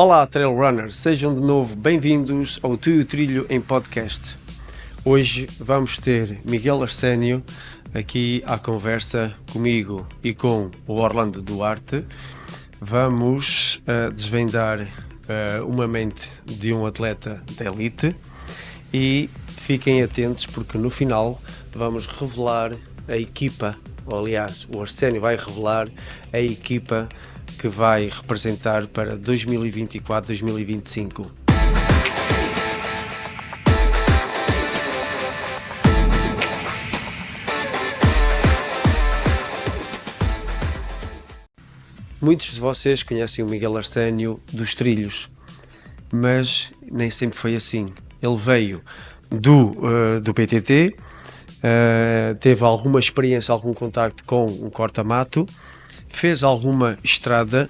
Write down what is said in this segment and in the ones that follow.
Olá, Trail Runners, sejam de novo bem-vindos ao Tu e o Trilho em podcast. Hoje vamos ter Miguel Arsénio aqui à conversa comigo e com o Orlando Duarte. Vamos desvendar uma mente de um atleta de elite e fiquem atentos porque no final vamos revelar a equipa, ou aliás, o Arsénio vai revelar a equipa que vai representar para 2024-2025. Muitos de vocês conhecem o Miguel Arsénio dos trilhos, mas nem sempre foi assim. Ele veio do PTT, teve alguma experiência, algum contacto com um corta-mato, fez alguma estrada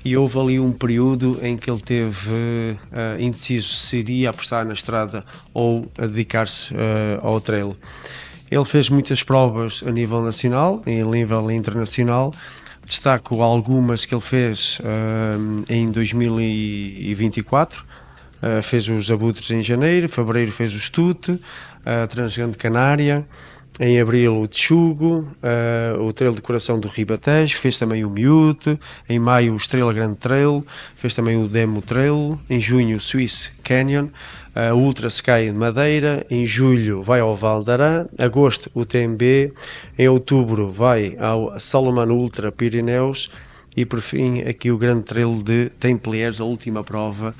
e houve ali um período em que ele teve indeciso se iria apostar na estrada ou a dedicar-se ao trail. Ele fez muitas provas a nível nacional e a nível internacional. Destaco algumas que ele fez em 2024. Fez os Abutres em janeiro, fevereiro fez o Stute, a Transgrande Canária, em abril o Tchugo, o Trail de Coração do Ribatejo, fez também o Miúte, em maio o Estrela Grande Trail, fez também o Demo Trail, em junho o Swiss Canyon, a Ultra Sky de Madeira, em julho vai ao Val d'Aran, agosto o TMB, em outubro vai ao Salomon Ultra Pirineus e por fim aqui o Grande Trail de Templiers, a última prova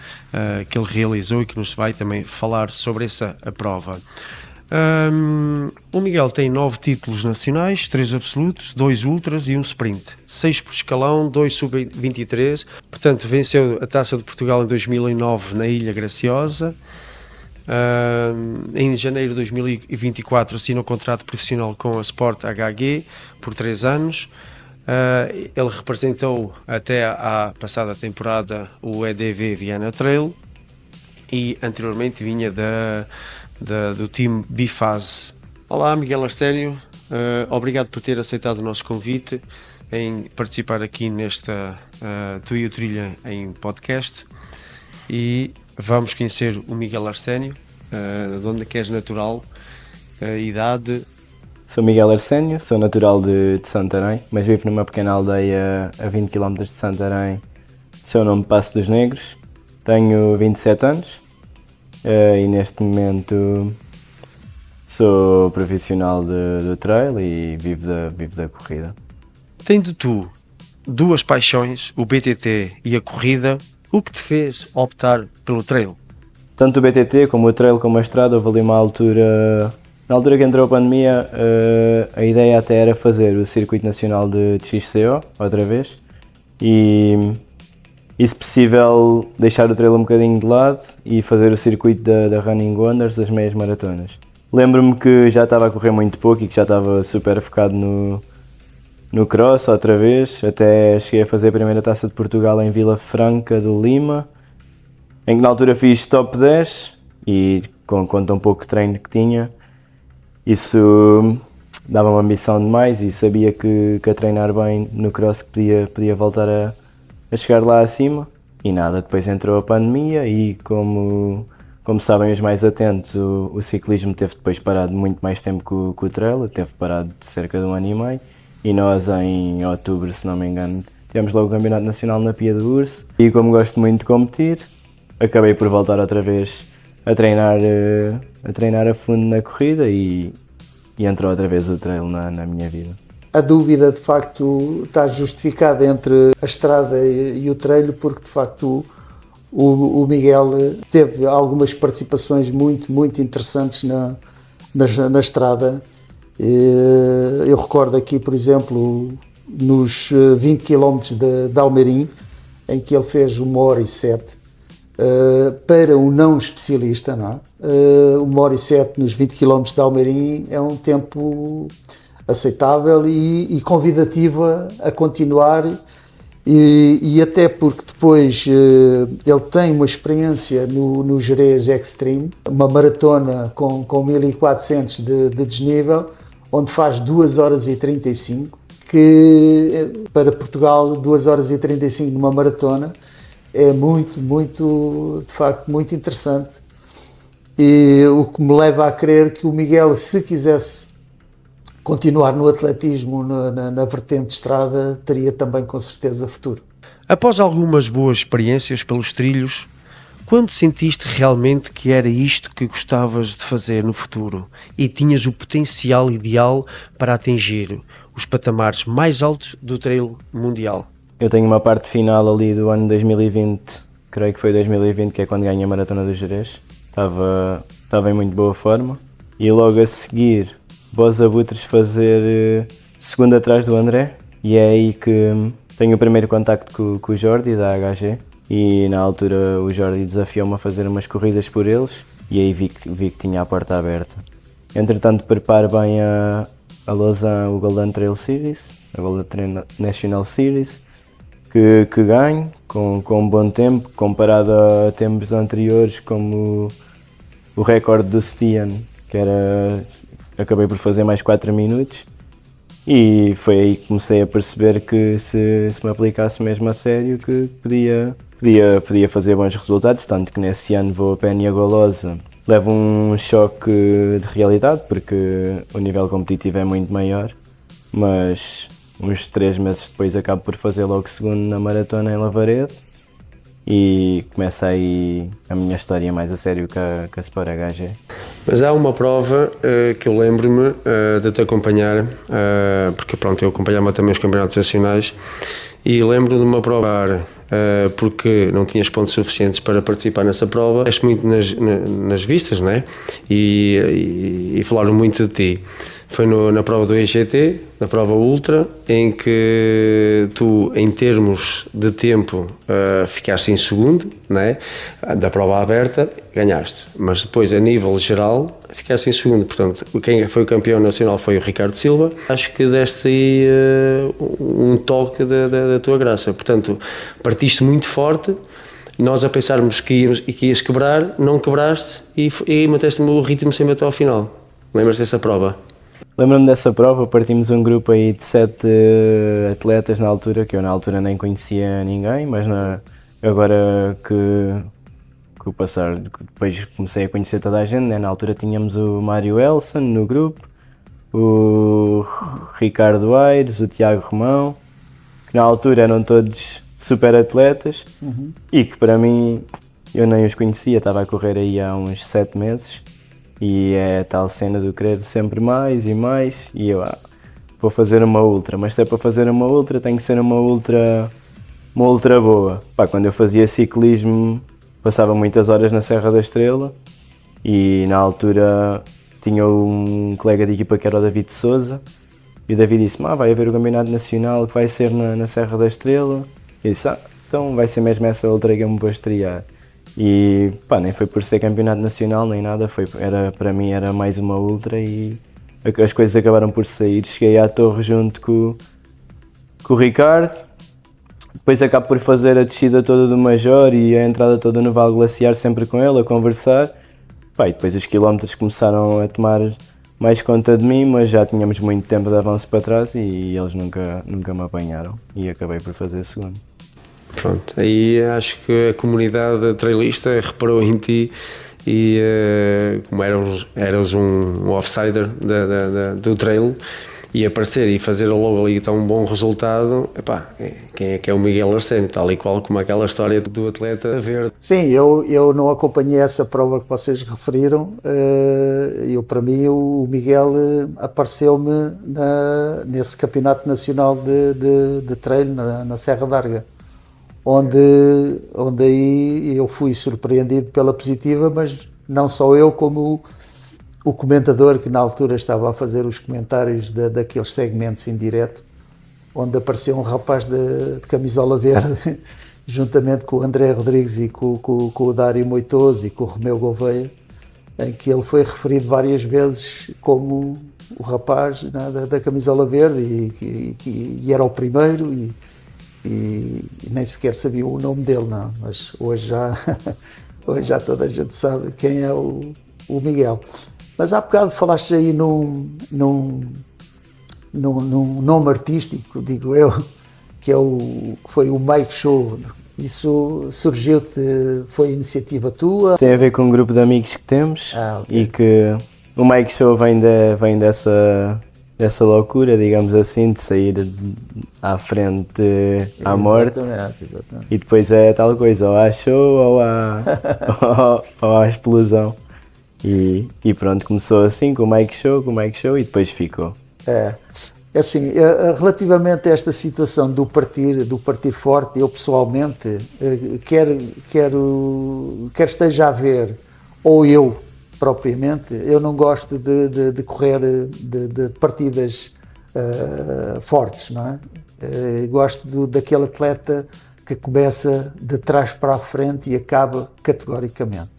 que ele realizou e que nos vai também falar sobre essa prova. O Miguel tem 9 títulos nacionais, 3 absolutos, 2 ultras e um sprint, 6 por escalão, 2 sub-23, portanto venceu a Taça de Portugal em 2009 na Ilha Graciosa. Em janeiro de 2024 assinou um contrato profissional com a Sport HG por 3 anos. Ele representou até à passada temporada o EDV Viana Trail e anteriormente vinha do time Bifase. Olá, Miguel Arsénio, obrigado por ter aceitado o nosso convite em participar aqui nesta Tu e o Trilha em podcast e vamos conhecer o Miguel Arsénio, de onde é que és natural, idade. Sou Miguel Arsénio, sou natural de Santarém, mas vivo numa pequena aldeia a 20 km de Santarém, de seu nome Passo dos Negros. Tenho 27 anos e neste momento sou profissional de trail e vivo da corrida. Tendo tu duas paixões, o BTT e a corrida, o que te fez optar pelo trail? Tanto o BTT como o trail como a estrada, houve ali uma altura... Na altura que entrou a pandemia, a ideia até era fazer o circuito nacional de XCO, outra vez, e se possível deixar o trail um bocadinho de lado e fazer o circuito da Running Wonders, das meias maratonas. Lembro-me que já estava a correr muito pouco e que já estava super focado no cross outra vez, até cheguei a fazer a primeira Taça de Portugal em Vila Franca do Lima, em que na altura fiz top 10 e com tão pouco treino que tinha, isso dava uma ambição demais e sabia que a treinar bem no cross podia voltar a chegar lá acima. E nada, depois entrou a pandemia e como sabem os mais atentos, o ciclismo teve depois parado muito mais tempo que o trail, teve parado de cerca de 1 ano e meio. E nós em outubro, se não me engano, tivemos logo o Campeonato Nacional na Pia do Urso. E como gosto muito de competir, acabei por voltar outra vez a treinar a fundo na corrida e entrou outra vez o trail na minha vida. A dúvida de facto está justificada entre a estrada e o trail porque de facto o Miguel teve algumas participações muito interessantes na estrada. Eu recordo aqui, por exemplo, nos 20 km de Almeirim, em que ele fez 1h07. Para um não especialista, não é? 1h07 nos 20 km de Almeirim é um tempo aceitável e convidativo a continuar e até porque depois ele tem uma experiência no Jerez Extreme, uma maratona com 1400 de desnível, onde faz 2h35, que para Portugal 2h35 numa maratona é muito, de facto, muito interessante. E o que me leva a crer que o Miguel, se quisesse continuar no atletismo, na vertente de estrada, teria também com certeza futuro. Após algumas boas experiências pelos trilhos, quando sentiste realmente que era isto que gostavas de fazer no futuro e tinhas o potencial ideal para atingir os patamares mais altos do trail mundial? Eu tenho uma parte final ali do ano 2020, creio que foi 2020, que é quando ganhei a Maratona do Gerês. Estava em muito boa forma. E logo a seguir, Bos Abutres fazer segundo atrás do André. E é aí que tenho o primeiro contacto com o Jordi, da HG. E na altura o Jordi desafiou-me a fazer umas corridas por eles. E aí vi que tinha a porta aberta. Entretanto, preparo bem a Lausanne, o Golden Trail Series, a Golden Trail National Series, que ganho com um bom tempo, comparado a tempos anteriores, como o recorde do Stian, que acabei por fazer mais 4 minutos. E foi aí que comecei a perceber que se me aplicasse mesmo a sério, que podia fazer bons resultados, tanto que nesse ano vou a Pénia Golosa. Levo um choque de realidade, porque o nível competitivo é muito maior, mas uns 3 meses depois acabo por fazer logo segundo na maratona em Lavaredo e começa aí a minha história mais a sério com a Sport HG. Mas há uma prova que eu lembro-me de te acompanhar, porque pronto, eu acompanhava também os campeonatos nacionais e lembro de uma prova porque não tinhas pontos suficientes para participar nessa prova. Estiveste muito nas vistas, não é? E falaram muito de ti. Foi na prova do EGT, na prova Ultra, em que tu, em termos de tempo, ficaste em segundo, não é? Da prova aberta, ganhaste. Mas depois, a nível geral, ficaste em segundo. Portanto, quem foi o campeão nacional foi o Ricardo Silva. Acho que deste aí um toque da tua graça. Portanto, partiste muito forte. Nós a pensarmos que ias quebrar, não quebraste e manteste-me o ritmo sempre até ao final. Lembras dessa prova? Lembro-me dessa prova, partimos um grupo aí de 7 atletas na altura, que eu na altura nem conhecia ninguém, mas agora que o passar, depois comecei a conhecer toda a gente, né? Na altura tínhamos o Mário Elson no grupo, o Ricardo Aires, o Tiago Romão, que na altura eram todos super atletas e que para mim eu nem os conhecia, estava a correr aí há uns 7 meses. E é a tal cena do querer sempre mais e mais, e eu vou fazer uma ultra, mas se é para fazer uma ultra tem que ser uma ultra boa. Quando eu fazia ciclismo passava muitas horas na Serra da Estrela e na altura tinha um colega de equipa que era o David Souza e o David disse, vai haver o campeonato nacional que vai ser na Serra da Estrela. Eu disse, então vai ser mesmo essa ultra que eu me vou estrear. E nem foi por ser campeonato nacional nem nada, para mim era mais uma ultra e as coisas acabaram por sair. Cheguei à Torre junto com o Ricardo, depois acabo por fazer a descida toda do Major e a entrada toda no Vale Glaciar sempre com ele, a conversar. E depois os quilómetros começaram a tomar mais conta de mim, mas já tínhamos muito tempo de avanço para trás e eles nunca me apanharam e acabei por fazer segundo. Pronto, aí acho que a comunidade trailista reparou em ti e como eras um outsider do trail e aparecer e fazer logo ali tão bom resultado, quem é que é o Miguel Arsénio, tal e qual como aquela história do atleta verde. Sim, eu não acompanhei essa prova que vocês referiram, para mim o Miguel apareceu-me nesse campeonato nacional de trail na Serra d'Arga. Onde aí eu fui surpreendido pela positiva, mas não só eu, como o comentador que na altura estava a fazer os comentários daqueles segmentos em direto, onde apareceu um rapaz de camisola verde, juntamente com o André Rodrigues e com o Dário Moitoso e com o Romeu Gouveia, em que ele foi referido várias vezes como o rapaz da camisola verde e era o primeiro e nem sequer sabia o nome dele, não, mas hoje já toda a gente sabe quem é o Miguel. Mas há bocado falaste aí num nome artístico, digo eu, que foi o Mike Show, Isso surgiu-te, foi iniciativa tua? Tem a ver com um grupo de amigos que temos Ok. e que o Mike Show vem dessa loucura, digamos assim, de sair à frente à morte. Exatamente. E depois é tal coisa, ou há show ou há explosão. E pronto, começou assim com o Mike Show e depois ficou. É assim, relativamente a esta situação do partir forte, eu pessoalmente, quer esteja a ver, ou eu propriamente, eu não gosto de correr de partidas fortes, não é? Gosto daquele atleta que começa de trás para a frente e acaba categoricamente.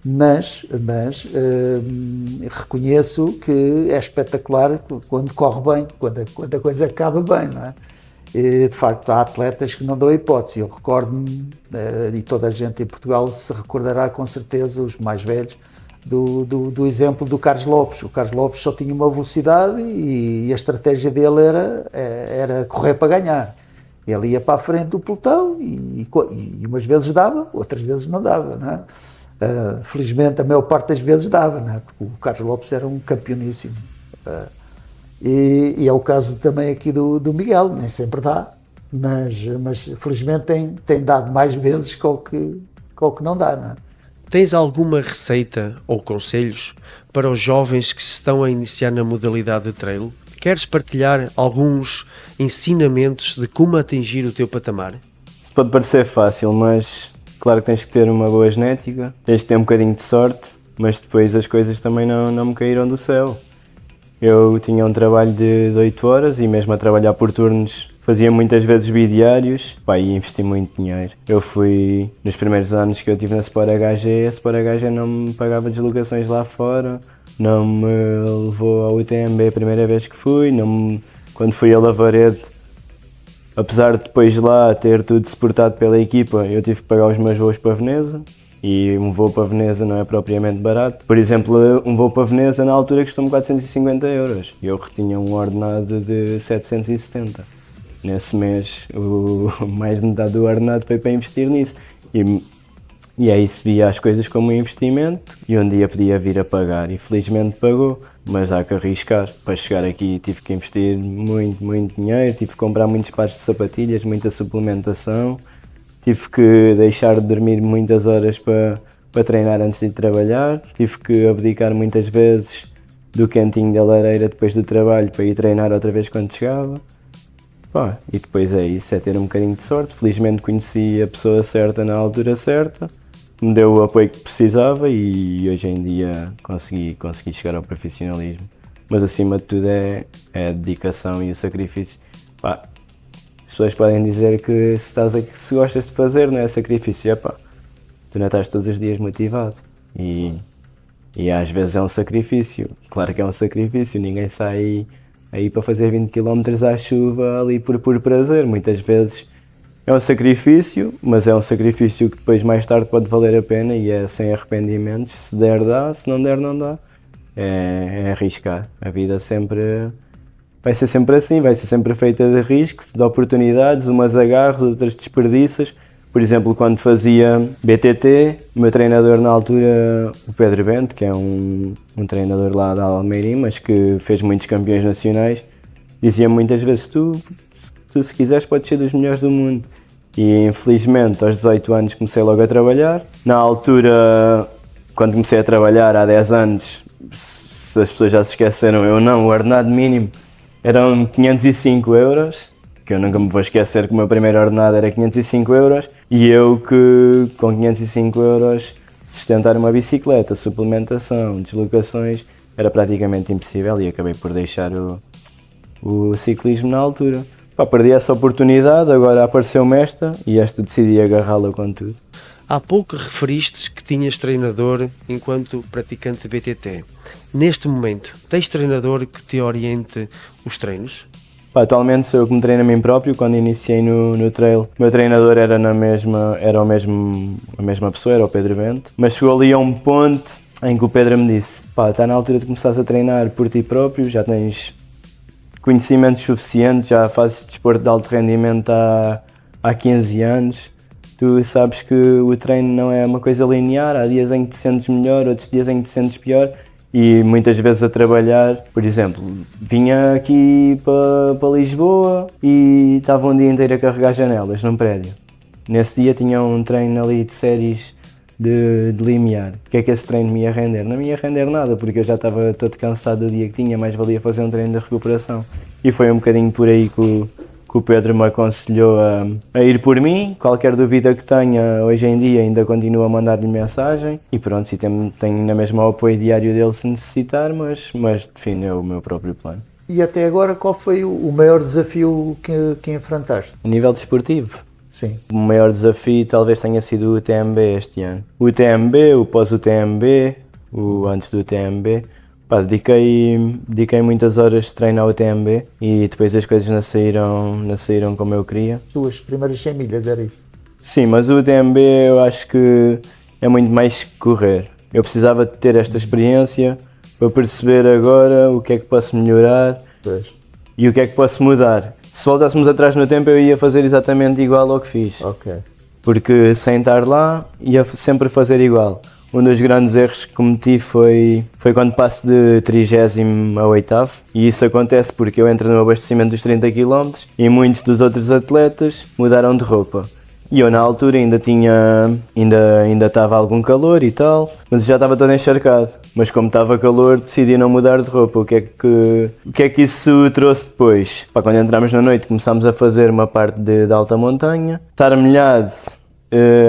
Mas reconheço que é espetacular quando corre bem, quando a coisa acaba bem, não é? E, de facto, há atletas que não dão hipótese. Eu recordo-me, e toda a gente em Portugal se recordará com certeza, os mais velhos, do exemplo do Carlos Lopes. O Carlos Lopes só tinha uma velocidade e a estratégia dele era correr para ganhar. Ele ia para a frente do pelotão e umas vezes dava, outras vezes não dava, não é? Felizmente a maior parte das vezes dava, não é? Porque o Carlos Lopes era um campeoníssimo. E é o caso também aqui do Miguel, nem sempre dá, mas felizmente tem dado mais vezes que o que não dá, não é? Tens alguma receita ou conselhos para os jovens que se estão a iniciar na modalidade de trail? Queres partilhar alguns ensinamentos de como atingir o teu patamar? Isso pode parecer fácil, mas claro que tens que ter uma boa genética, tens que ter um bocadinho de sorte, mas depois as coisas também não me caíram do céu. Eu tinha um trabalho de 8 horas e mesmo a trabalhar por turnos fazia muitas vezes bidiários e investi muito dinheiro. Eu fui, nos primeiros anos que eu estive na Sport HG, a Sport HG não me pagava deslocações lá fora, não me levou ao UTMB a primeira vez que fui, quando fui a Lavaredo, apesar de depois de lá ter tudo suportado pela equipa, eu tive que pagar os meus voos para Veneza. E um voo para Veneza não é propriamente barato. Por exemplo, um voo para Veneza na altura custou-me 450 euros e eu retinha um ordenado de 770. Nesse mês, mais de metade do ordenado foi para investir nisso. E aí se via as coisas como um investimento e um dia podia vir a pagar. E felizmente pagou, mas há que arriscar. Para chegar aqui tive que investir muito dinheiro, tive que comprar muitos pares de sapatilhas, muita suplementação. Tive que deixar de dormir muitas horas para treinar antes de ir trabalhar. Tive que abdicar muitas vezes do cantinho da lareira depois do trabalho para ir treinar outra vez quando chegava. E depois é isso, é ter um bocadinho de sorte. Felizmente conheci a pessoa certa na altura certa, me deu o apoio que precisava e hoje em dia consegui chegar ao profissionalismo. Mas acima de tudo é a dedicação e o sacrifício. As pessoas podem dizer que se gostas de fazer, não é sacrifício. Tu não estás todos os dias motivado. E às vezes é um sacrifício. Claro que é um sacrifício, ninguém sai aí para fazer 20 km à chuva ali por prazer. Muitas vezes é um sacrifício, mas é um sacrifício que depois mais tarde pode valer a pena e é sem arrependimentos. Se der, dá, se não der, não dá. É arriscar. A vida vai ser sempre assim, vai ser sempre feita de riscos, de oportunidades, umas agarras, outras desperdiças. Por exemplo, quando fazia BTT, o meu treinador na altura, o Pedro Bento, que é um treinador lá da Almeirim, mas que fez muitos campeões nacionais, dizia muitas vezes, tu se quiseres podes ser dos melhores do mundo. E infelizmente aos 18 anos comecei logo a trabalhar. Na altura, quando comecei a trabalhar há 10 anos, se as pessoas já se esqueceram, o ordenado mínimo eram 505 euros, que eu nunca me vou esquecer que o meu primeiro ordenado era 505 euros, e eu que com 505 euros sustentar uma bicicleta, suplementação, deslocações, era praticamente impossível e acabei por deixar o ciclismo na altura. Perdi essa oportunidade, agora apareceu-me esta e decidi agarrá-la com tudo. Há pouco referiste que tinhas treinador enquanto praticante de BTT. Neste momento, tens treinador que te oriente os treinos? Atualmente sou eu que me treino a mim próprio. Quando iniciei no trail, o meu treinador era a mesma pessoa, era o Pedro Bento. Mas chegou ali a um ponto em que o Pedro me disse: está na altura de começares a treinar por ti próprio, já tens conhecimentos suficientes, já fazes desporto de alto rendimento há 15 anos. tu sabes que o treino não é uma coisa linear, há dias em que te sentes melhor, outros dias em que te sentes pior, e muitas vezes a trabalhar, por exemplo, vinha aqui para Lisboa e estava um dia inteiro a carregar janelas num prédio. Nesse dia tinha um treino ali de séries de limiar. O que é que esse treino me ia render? Não me ia render nada, porque eu já estava todo cansado do dia que tinha, mais valia fazer um treino de recuperação. E foi um bocadinho por aí que o Pedro me aconselhou a ir por mim. Qualquer dúvida que tenha, hoje em dia ainda continuo a mandar-lhe mensagem. E pronto, se tenho na mesma o apoio diário dele se necessitar, mas defino o meu próprio plano. E até agora, qual foi o maior desafio que enfrentaste? A nível desportivo, Sim. o maior desafio talvez tenha sido o UTMB este ano. O UTMB, o pós-UTMB, o antes do UTMB. Pá, dediquei muitas horas de treino ao UTMB e depois as coisas não saíram como eu queria. Tuas primeiras 100 milhas, era isso? Sim, mas o UTMB eu acho que é muito mais que correr. Eu precisava de ter esta experiência para perceber agora o que é que posso melhorar Pois. e o que é que posso mudar. Se voltássemos atrás no tempo eu ia fazer exatamente igual ao que fiz, Ok. porque sem estar lá ia sempre fazer igual. Um dos grandes erros que cometi foi quando passo de 30º a 8º, e isso acontece porque eu entro no abastecimento dos 30 km e muitos dos outros atletas mudaram de roupa. E eu na altura ainda estava algum calor e tal, mas já estava todo encharcado. Mas como estava calor, decidi não mudar de roupa. O que é que isso trouxe depois? Pá, quando entramos na noite começámos a fazer uma parte de alta montanha. Estar molhado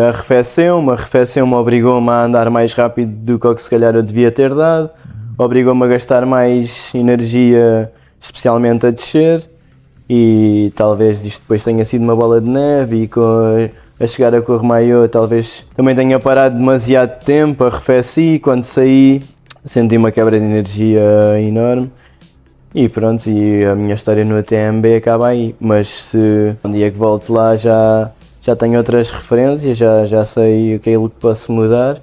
arrefeceu-me, obrigou-me a andar mais rápido do que o que se calhar eu devia ter dado, obrigou-me a gastar mais energia, especialmente a descer, e talvez isto depois tenha sido uma bola de neve, e a chegar a Courmayeur talvez também tenha parado demasiado tempo, arrefeci, quando saí senti uma quebra de energia enorme. E pronto, e a minha história no UTMB acaba aí, mas se um dia que volto lá já tenho outras referências, já sei o que é que posso mudar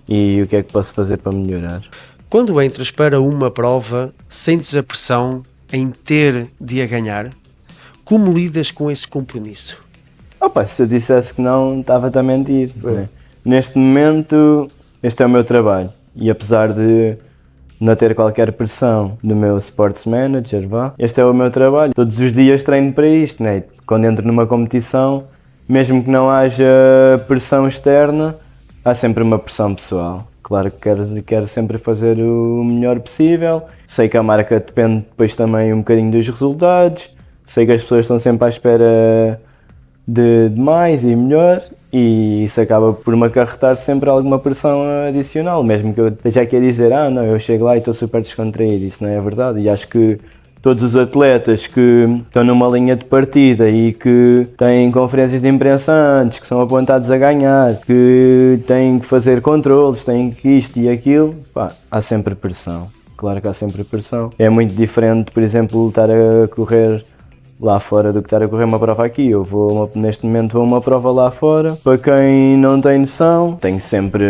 e o que é que posso fazer para melhorar. Quando entras para uma prova, sentes a pressão em ter de a ganhar? Como lidas com esse compromisso? Opa, se eu dissesse que não, estava-te a mentir. Né? Neste momento, este é o meu trabalho, e apesar de não ter qualquer pressão do meu sports manager, este é o meu trabalho. Todos os dias treino para isto, né? Quando entro numa competição, mesmo que não haja pressão externa, há sempre uma pressão pessoal. Claro que quero sempre fazer o melhor possível. Sei que a marca depende depois também um bocadinho dos resultados. Sei que as pessoas estão sempre à espera de mais e melhor, e isso acaba por me acarretar sempre alguma pressão adicional, mesmo que eu esteja aqui a dizer não, eu chego lá e estou super descontraído. Isso não é verdade, e acho que todos os atletas que estão numa linha de partida e que têm conferências de imprensa antes, que são apontados a ganhar, que têm que fazer controles, têm que isto e aquilo, há sempre pressão. Claro que há sempre pressão. É muito diferente, por exemplo, estar a correr lá fora do que estar a correr uma prova aqui. Neste momento vou a uma prova lá fora. Para quem não tem noção, tenho sempre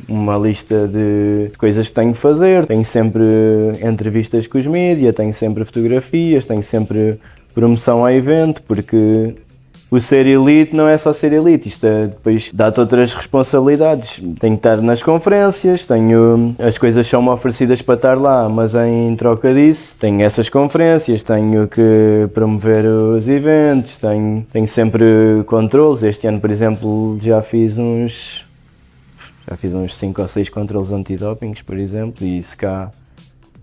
uma lista de coisas que tenho que fazer, tenho sempre entrevistas com os mídias, tenho sempre fotografias, tenho sempre promoção ao evento, porque o ser elite não é só ser elite, isto depois dá-te outras responsabilidades. Tenho que estar nas conferências, as coisas são-me oferecidas para estar lá, mas em troca disso tenho essas conferências, tenho que promover os eventos, tenho sempre controles. Este ano, por exemplo, já fiz uns 5 ou 6 controles antidopings, por exemplo, e isso cá,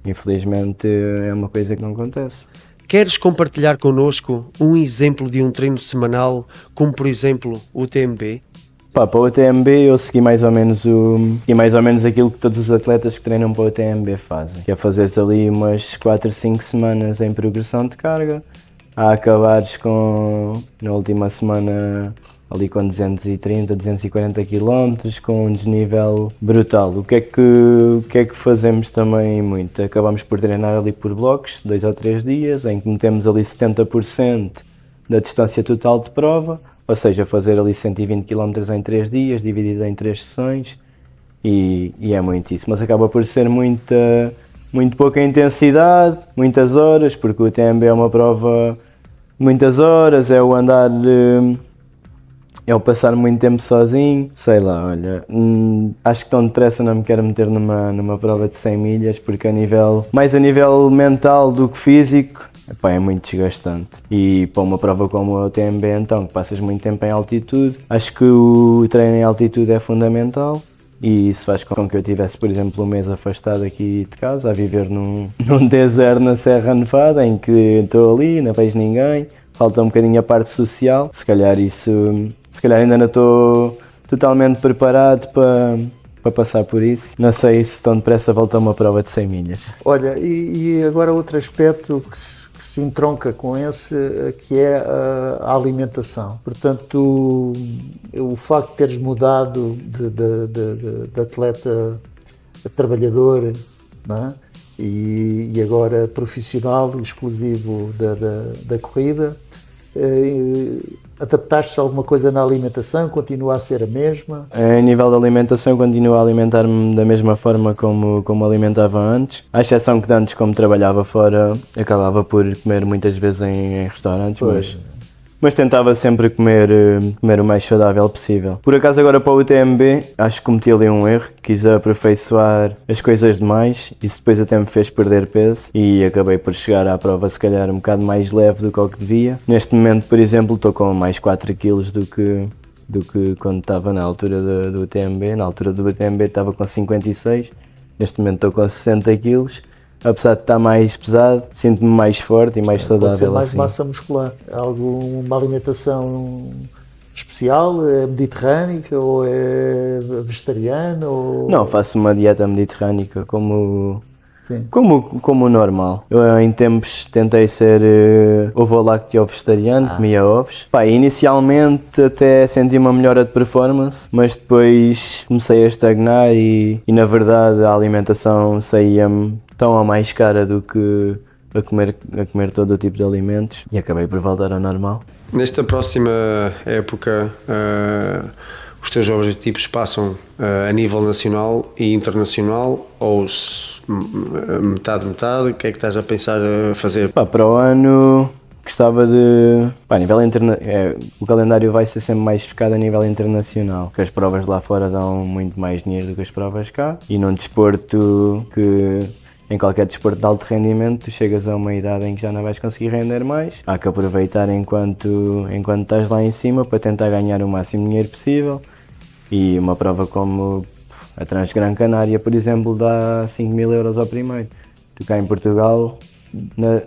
infelizmente, é uma coisa que não acontece. Queres compartilhar connosco um exemplo de um treino semanal, como por exemplo o UTMB? Para o UTMB eu segui mais ou menos aquilo que todos os atletas que treinam para o UTMB fazem, que é fazeres ali umas 4 ou 5 semanas em progressão de carga, a acabares na última semana ali com 230, 240 km, com um desnível brutal. O que é que fazemos também muito? Acabamos por treinar ali por blocos, 2 ou 3 dias, em que metemos ali 70% da distância total de prova, ou seja, fazer ali 120 km em 3 dias, dividido em 3 sessões, e é muito isso. Mas acaba por ser muito pouca intensidade, muitas horas, porque o UTMB é uma prova muitas horas, é o andar Eu passar muito tempo sozinho, sei lá, olha, acho que tão depressa não me quero meter numa prova de 100 milhas, porque mais a nível mental do que físico, epá, é muito desgastante. E para uma prova como o UTMB, então, que passas muito tempo em altitude, acho que o treino em altitude é fundamental. E isso faz com que eu tivesse, por exemplo, um mês afastado aqui de casa, a viver num deserto na Serra Nevada, em que estou ali, não vejo ninguém, falta um bocadinho a parte social. Se calhar ainda não estou totalmente preparado para passar por isso. Não sei se tão depressa volta a uma prova de 100 milhas. Olha, e agora outro aspecto que se entronca com esse, que é a alimentação. Portanto, o facto de teres mudado de atleta a trabalhador, não é? E agora profissional, exclusivo da corrida, adaptaste a alguma coisa na alimentação? Continua a ser a mesma? A nível da alimentação, continuo a alimentar-me da mesma forma como alimentava antes, à exceção que de antes, como trabalhava fora, acabava por comer muitas vezes em restaurantes, mas tentava sempre comer o mais saudável possível. Por acaso agora para o UTMB, acho que cometi ali um erro, quis aperfeiçoar as coisas demais, isso depois até me fez perder peso e acabei por chegar à prova se calhar um bocado mais leve do que o que devia. Neste momento, por exemplo, estou com mais 4 kg do que quando estava na altura do UTMB. Na altura do UTMB estava com 56, neste momento estou com 60 kg. Apesar de estar mais pesado, sinto-me mais forte e mais saudável. Pode ser mais assim. massa muscular. Alguma alimentação especial? É mediterrânica ou é vegetariana? Ou... Não, faço uma dieta mediterrânica como Sim. o normal. Eu em tempos tentei ser ovo-lácteo vegetariano, comia ovos. Pá, inicialmente até senti uma melhora de performance, mas depois comecei a estagnar e na verdade a alimentação saía-me tão a mais cara do que a comer todo o tipo de alimentos e acabei por voltar ao normal. Nesta próxima época, os teus objetivos passam a nível nacional e internacional ou metade? O que é que estás a pensar a fazer? Pá, para o ano gostava de... Pá, a nível o calendário vai ser sempre mais focado a nível internacional, porque as provas lá fora dão muito mais dinheiro do que as provas cá e num desporto em qualquer desporto de alto rendimento, tu chegas a uma idade em que já não vais conseguir render mais. Há que aproveitar enquanto estás lá em cima para tentar ganhar o máximo de dinheiro possível. E uma prova como a Transgran Canária, por exemplo, dá 5.000 euros ao primeiro. Tu cá em Portugal,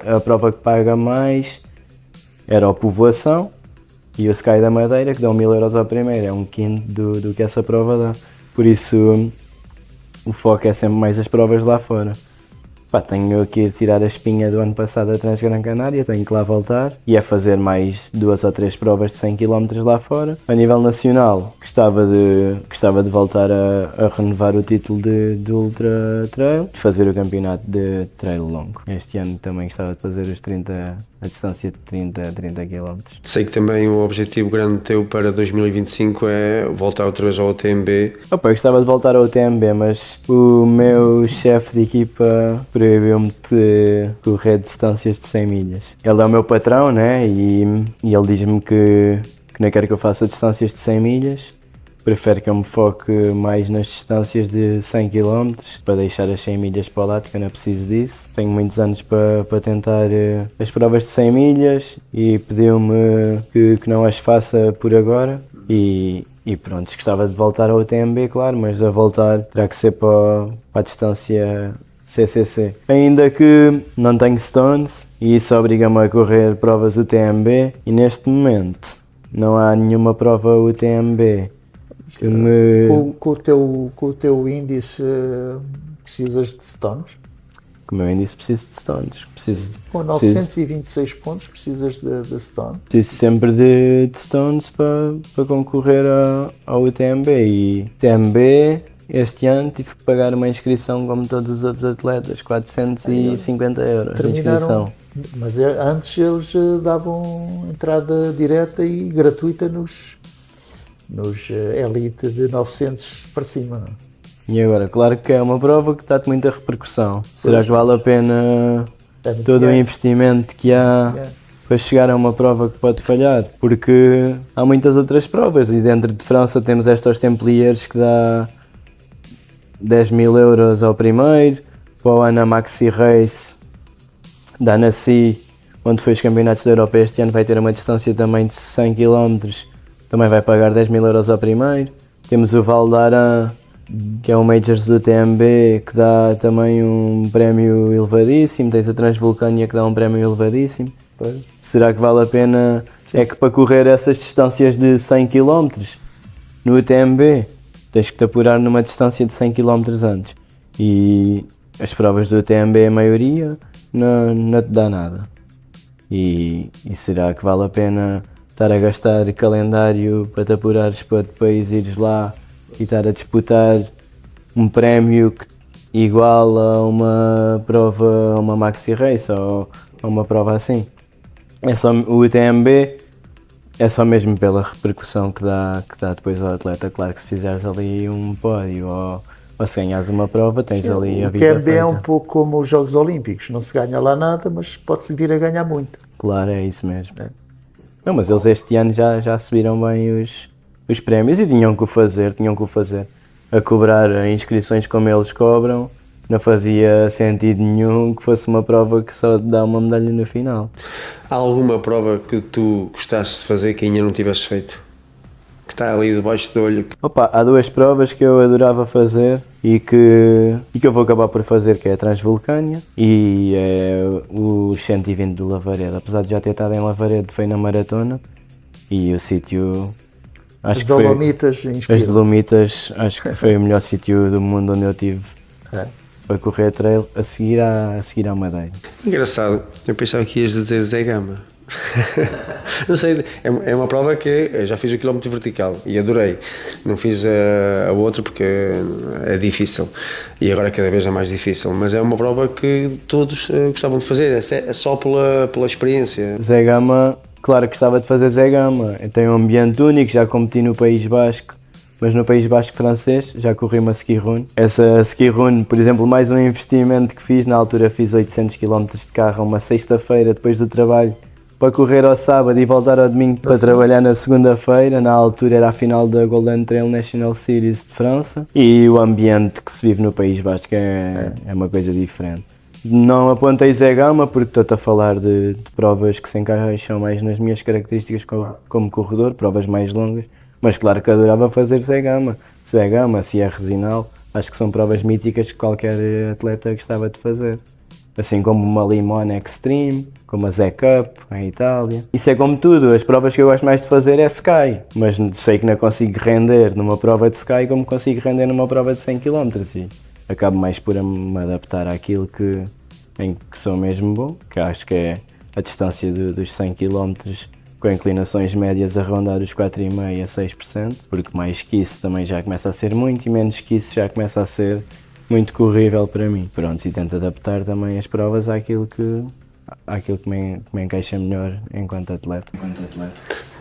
a prova que paga mais era a Povoação e o Sky da Madeira, que dão 1.000 euros ao primeiro. É um quinto do que essa prova dá. Por isso, o foco é sempre mais as provas lá fora. Pá, tenho que ir tirar a espinha do ano passado da Transgran Canária, tenho que lá voltar e a fazer mais 2 ou 3 provas de 100 km lá fora. A nível nacional, gostava de voltar a renovar o título de Ultra Trail, de fazer o campeonato de trail longo. Este ano também gostava de fazer a distância de 30 km. Sei que também o objetivo grande teu para 2025 é voltar outra vez ao UTMB. Opa, eu gostava de voltar ao UTMB, mas o meu chefe de equipa proibiu-me de correr distâncias de 100 milhas. Ele é o meu patrão, né? E ele diz-me que não quer que eu faça distâncias de 100 milhas. Prefere que eu me foque mais nas distâncias de 100 km para deixar as 100 milhas para o lado, que eu não preciso disso. Tenho muitos anos para tentar as provas de 100 milhas e pediu-me que não as faça por agora. E pronto, gostava de voltar ao UTMB, claro, mas a voltar terá que ser para a distância CCC. Ainda que não tenho stones e isso obriga-me a correr provas UTMB e neste momento não há nenhuma prova UTMB. Com o teu índice precisas de stones? Com o meu índice preciso de stones. Com 926 pontos precisas de stones? Preciso sempre de stones para concorrer ao UTMB. E UTMB este ano tive que pagar uma inscrição como todos os outros atletas, 450 euros de inscrição. Mas antes eles davam entrada direta e gratuita nos elite de 900 para cima, não? E agora, claro que é uma prova que dá-te muita repercussão. Será que vale a pena todo o investimento que há para chegar a uma prova que pode falhar, porque há muitas outras provas e dentro de França temos estes Templiers que dá 10.000 euros ao primeiro, para o ano a Maxi Race da Annecy, onde foi os campeonatos da Europa este ano, vai ter uma distância também de 100 km, também vai pagar 10.000 euros ao primeiro. Temos o Val d'Aran, que é um Majors do TMB, que dá também um prémio elevadíssimo. Tens a Transvulcânia, que dá um prémio elevadíssimo. Será que vale a pena? Sim. É que para correr essas distâncias de 100 km no UTMB tens que te apurar numa distância de 100 km antes, e as provas do UTMB, a maioria, não te dá nada. E será que vale a pena estar a gastar calendário para te apurares para depois ires lá e estar a disputar um prémio igual a uma prova, a uma Maxi Race ou a uma prova assim? É só, o UTMB é só mesmo pela repercussão que dá depois ao atleta. Claro que se fizeres ali um pódio ou se ganhares uma prova, tens ali a vida feita. O UTMB é um pouco como os Jogos Olímpicos, não se ganha lá nada, mas pode-se vir a ganhar muito. Claro, é isso mesmo. É. Não, mas eles este ano já subiram bem os prémios e tinham que o fazer. A cobrar inscrições como eles cobram, não fazia sentido nenhum que fosse uma prova que só dá uma medalha no final. Há alguma prova que tu gostasses de fazer que ainda não tivesses feito? Que está ali debaixo do olho? Opa, há duas provas que eu adorava fazer e que eu vou acabar por fazer, que é a Transvulcânia e é o 120 de Lavaredo. Apesar de já ter estado em Lavaredo, foi na maratona e o sítio... As Dolomitas inspiram. As Dolomitas, acho que foi o melhor sítio do mundo onde eu tive para correr trail, a seguir à Madeira. Engraçado, eu pensava que ias dizer Zé Gama. Não sei, é uma prova que eu já fiz o quilómetro vertical e adorei. Não fiz a outra porque é difícil e agora cada vez é mais difícil, mas é uma prova que todos gostavam de fazer, é só pela experiência. Zé Gama, claro que gostava de fazer Zé Gama, tem um ambiente único, já competi no País Basco, mas no País Basco francês já corri uma ski run. Essa ski run, por exemplo, mais um investimento que fiz, na altura fiz 800 km de carro, uma sexta-feira depois do trabalho, para correr ao sábado e voltar ao domingo para trabalhar na segunda-feira. Na altura era a final da Golden Trail National Series de França e o ambiente que se vive no País Basco é uma coisa diferente. Não apontei Zé Gama porque estou-te a falar de provas que se encaixam mais nas minhas características como corredor, provas mais longas, mas claro que adorava fazer Zé Gama, Sierra Resinal, acho que são provas míticas que qualquer atleta gostava de fazer. Assim como uma Limone Extreme, como a Zé Cup em Itália. Isso é como tudo, as provas que eu gosto mais de fazer é Sky, mas sei que não consigo render numa prova de Sky como consigo render numa prova de 100 km e acabo mais por me adaptar àquilo em que sou mesmo bom, que acho que é a distância dos 100 km com inclinações médias a rondar os 4,5% a 6%, porque mais que isso também já começa a ser muito e menos que isso já começa a ser muito corrível para mim. Pronto, e tento adaptar também as provas àquilo que me encaixa melhor enquanto atleta.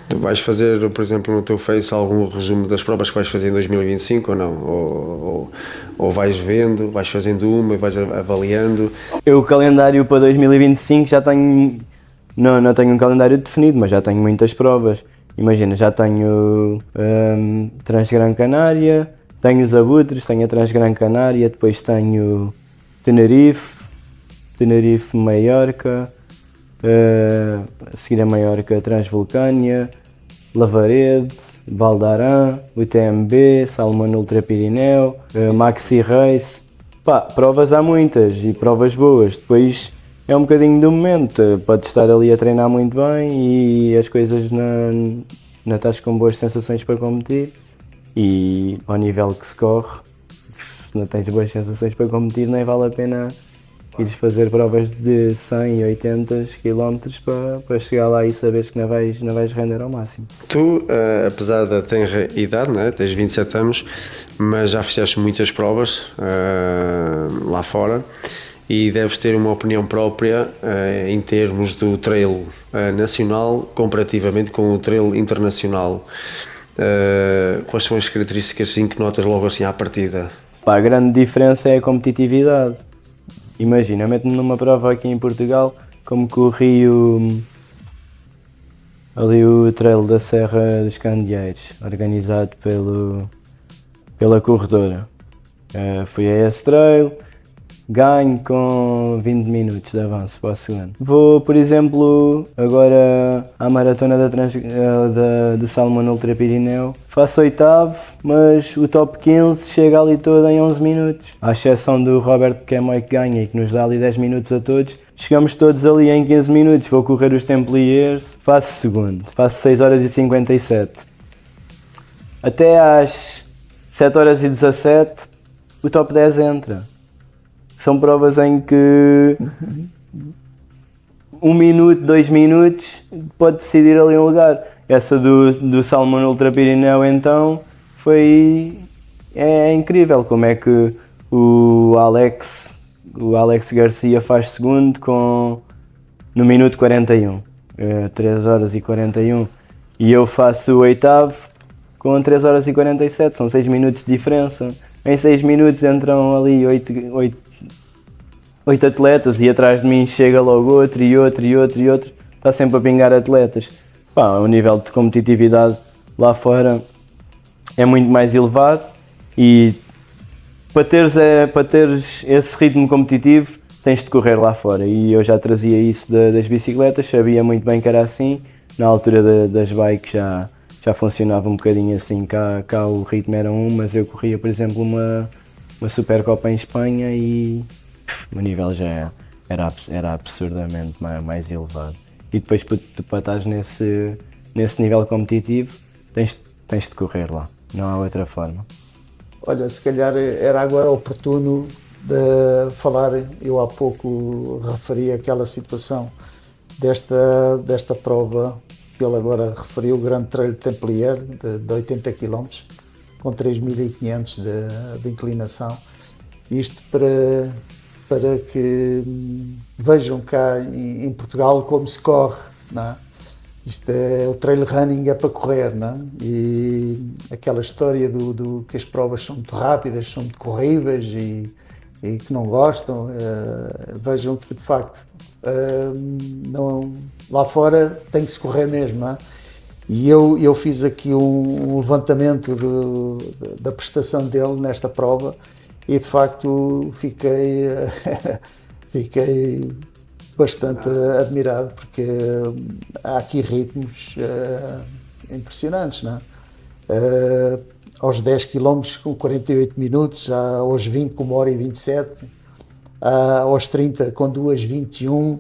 Tu vais fazer, por exemplo, no teu Face algum resumo das provas que vais fazer em 2025 ou não? Ou vais vendo, vais fazendo uma e vais avaliando? Eu o calendário para 2025 já tenho, não tenho um calendário definido, mas já tenho muitas provas. Imagina, já tenho Transgran Canária, tenho os Abutres, tenho a Transgran Canária, depois tenho Tenerife, Maiorca, a seguir a Maiorca, Transvulcânia, Lavaredo, Val d'Aran, UTMB, Salomão Ultra Pirineu, Maxi Race. Pá, provas há muitas e provas boas. Depois é um bocadinho do momento, podes estar ali a treinar muito bem e as coisas não estás com boas sensações para competir. E ao nível que se corre, se não tens boas sensações para competir, nem vale a pena ires fazer provas de 100 e 80 km para chegar lá e saberes que não vais render ao máximo. Tu, apesar da tenra idade, né, tens 27 anos, mas já fizeste muitas provas lá fora e deves ter uma opinião própria em termos do trail nacional comparativamente com o trail internacional. Quais são as características assim, que notas logo assim à partida? Pá, a grande diferença é a competitividade. Imagina, meto-me numa prova aqui em Portugal, como corri ali o Trail da Serra dos Candeeiros, organizado pela corredora. Fui a esse trail, ganho com 20 minutos de avanço para o segundo. Vou, por exemplo, agora à maratona do Salomon Ultra Pirineu. Faço oitavo, mas o top 15 chega ali todo em 11 minutos. À exceção do Roberto Quemoy que ganha e que nos dá ali 10 minutos a todos. Chegamos todos ali em 15 minutos. Vou correr os Templiers, faço segundo. Faço 6 horas e 57. Até às 7 horas e 17, o top 10 entra. São provas em que 1 minuto, 2 minutos pode decidir ali um lugar. Essa do Salomon Ultra Pirineu então é incrível como é que o Alex Garcia faz segundo no minuto 41, 3 horas e 41, e eu faço o oitavo com 3 horas e 47, são 6 minutos de diferença. Em 6 minutos entram ali 8 atletas e atrás de mim chega logo outro e outro e outro e outro. Está sempre a pingar atletas. Pá, o nível de competitividade lá fora é muito mais elevado e para teres esse ritmo competitivo tens de correr lá fora. E eu já trazia isso das bicicletas, sabia muito bem que era assim. Na altura das bikes já funcionava um bocadinho assim, cá o ritmo era mas eu corria, por exemplo, uma Supercopa em Espanha e o nível já era absurdamente mais elevado. E depois para estares nesse nível competitivo tens de correr lá, não há outra forma. Olha, se calhar era agora oportuno de falar, eu há pouco referi aquela situação desta prova que ele agora referiu, o Grande Trail Templier de 80 km com 3.500 de inclinação. Isto para que vejam cá em Portugal como se corre, não é? Isto é, o trail running é para correr, não é? E aquela história que as provas são muito rápidas, são muito corríveis e que não gostam, vejam que de facto lá fora tem que se correr mesmo, não é? E eu fiz aqui um levantamento da prestação dele nesta prova e de facto fiquei bastante admirado, porque há aqui ritmos impressionantes, não é? Aos 10 km com 48 minutos, aos 20 com 1 hora e 27, aos 30 com 2:21,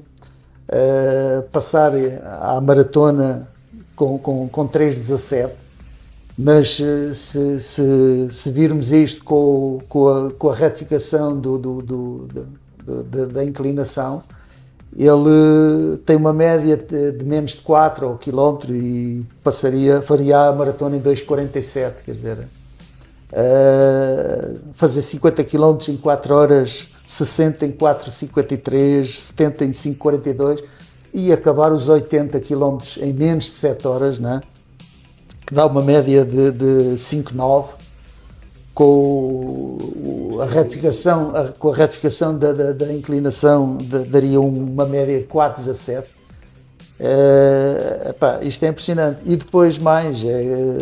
passar à maratona com 3:17. Mas se virmos isto com a retificação da inclinação, ele tem uma média de menos de 4 ao quilómetro e faria a maratona em 2:47, quer dizer, fazer 50 km em 4 horas, 60 em 4:53, 70 em 5:42 e acabar os 80 km em menos de 7 horas, não é? Que dá uma média de 5:9, com a retificação da inclinação daria uma média de 4:17. Isto é impressionante. E depois mais,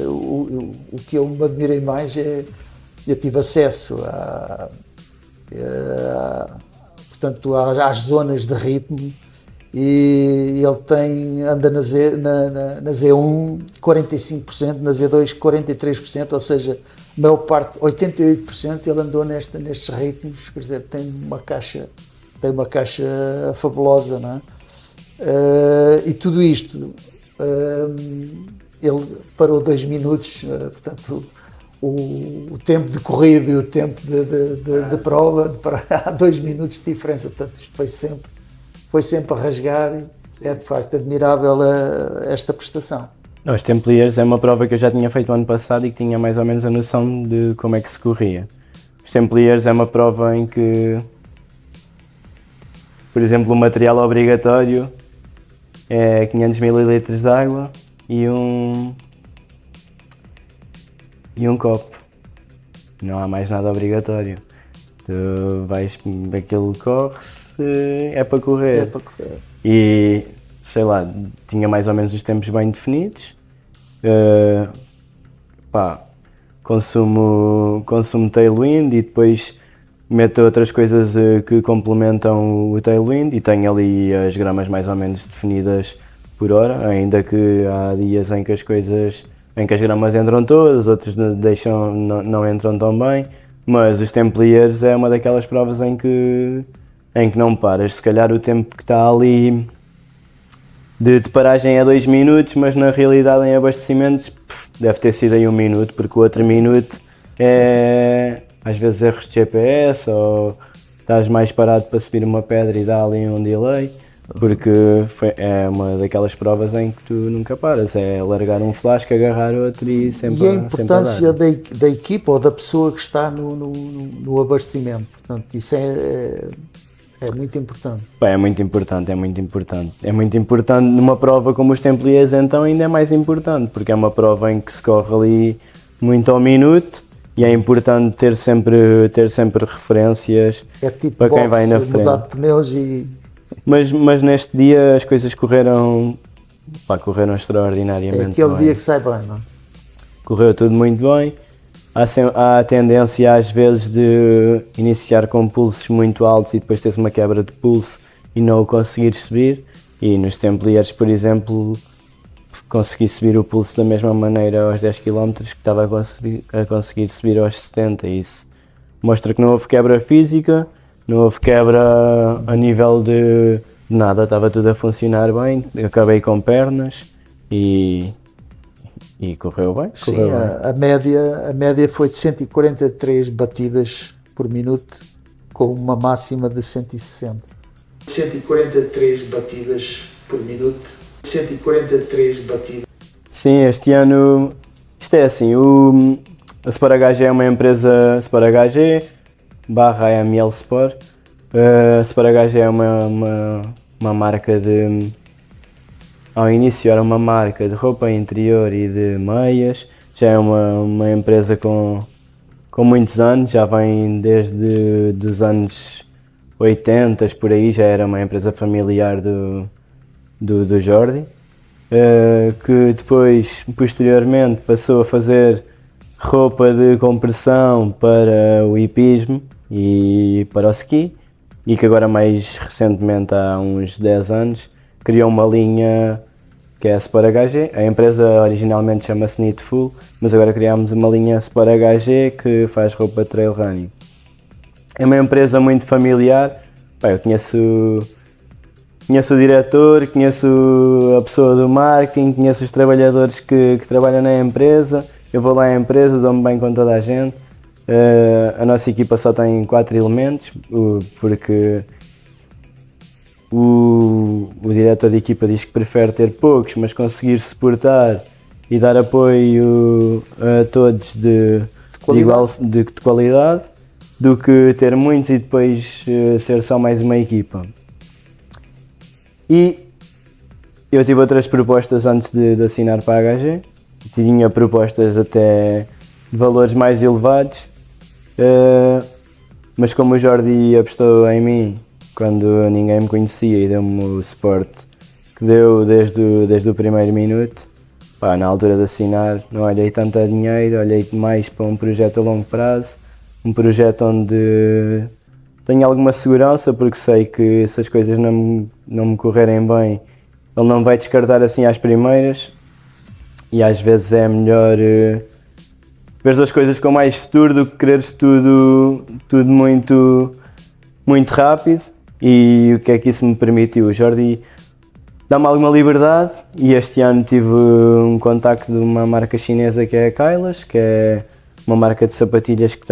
o que eu me admirei mais eu tive acesso portanto, às zonas de ritmo, e ele anda na Z1 45%, na Z2 43%, ou seja, a maior parte, 88%, ele andou nestes ritmos, quer dizer, tem uma caixa fabulosa, não é? E tudo isto, ele parou 2 minutos, portanto, o tempo de corrida e o tempo de prova, há 2 minutos de diferença, portanto, isto foi sempre a rasgar. É de facto admirável esta prestação. Os Templiers é uma prova que eu já tinha feito ano passado e que tinha mais ou menos a noção de como é que se corria. Os Templiers é uma prova em que, por exemplo, o material obrigatório é 500 ml de água e um copo. Não há mais nada obrigatório. Tu aquilo corre-se, é para correr. É para correr. E sei lá, tinha mais ou menos os tempos bem definidos. Pá, consumo Tailwind e depois meto outras coisas que complementam o Tailwind e tenho ali as gramas mais ou menos definidas por hora, ainda que há dias em que as gramas entram todas, outros não entram tão bem, mas os Templiers é uma daquelas provas em que não paras. Se calhar o tempo que está ali de paragem é 2 minutos, mas na realidade em abastecimentos deve ter sido aí 1 minuto, porque o outro minuto é às vezes erros de GPS ou estás mais parado para subir uma pedra e dá ali um delay, porque é uma daquelas provas em que tu nunca paras, é largar um flasco, agarrar outro e sempre E a importância da equipa ou da pessoa que está no abastecimento, portanto, isso é muito importante. É muito importante, é muito importante. É muito importante numa prova como os Templiers, então ainda é mais importante, porque é uma prova em que se corre ali muito ao minuto e é importante ter sempre referências Tipo para quem vai na mudar frente. de pneus e... Mas neste dia as coisas correram extraordinariamente É aquele bem. dia que sai bem, não é? Correu tudo muito bem. Há a tendência às vezes de iniciar com pulsos muito altos e depois teres uma quebra de pulso e não o conseguires subir. E nos Templiers, por exemplo, consegui subir o pulso da mesma maneira aos 10 km que estava a conseguir subir aos 70. Isso mostra que não houve quebra física, não houve quebra a nível de nada, estava tudo a funcionar bem. Acabei com pernas e correu bem. Sim, Correu bem. a média foi de 143 batidas por minuto, com uma máxima de 160. 143 batidas por minuto, 143 batidas. Sim, este ano, isto é assim, a Sport HG é uma empresa, Sport HG / AML Sport. A Sport HG é uma marca de... Ao início era uma marca de roupa interior e de meias, já é uma empresa com muitos anos, já vem desde os anos 80, por aí, já era uma empresa familiar do Jordi, que depois, posteriormente, passou a fazer roupa de compressão para o hipismo e para o ski, e que agora mais recentemente, há uns 10 anos, criou uma linha que é a Sport HG. A empresa originalmente chama-se Needful, mas agora criámos uma linha Sport HG que faz roupa de trail running. É uma empresa muito familiar. Eu conheço o diretor, conheço a pessoa do marketing, conheço os trabalhadores que trabalham na empresa. Eu vou lá à empresa, dou-me bem com toda a gente. A nossa equipa só tem 4 elementos, porque o diretor de equipa diz que prefere ter poucos, mas conseguir suportar e dar apoio a todos de qualidade, do que ter muitos e depois ser só mais uma equipa. E eu tive outras propostas antes de assinar para a HG, tinha propostas até de valores mais elevados, mas como o Jordi apostou em mim quando ninguém me conhecia e deu-me o suporte que deu desde o primeiro minuto, na altura de assinar não olhei tanto a dinheiro, olhei mais para um projeto a longo prazo, um projeto onde tenho alguma segurança, porque sei que se as coisas não me correrem bem, ele não vai descartar assim às primeiras, e às vezes é melhor ver as coisas com mais futuro do que quereres tudo muito, muito rápido. E o que é que isso me permitiu? O Jordi dá-me alguma liberdade e este ano tive um contacto de uma marca chinesa que é a Kailas, que é uma marca de sapatilhas que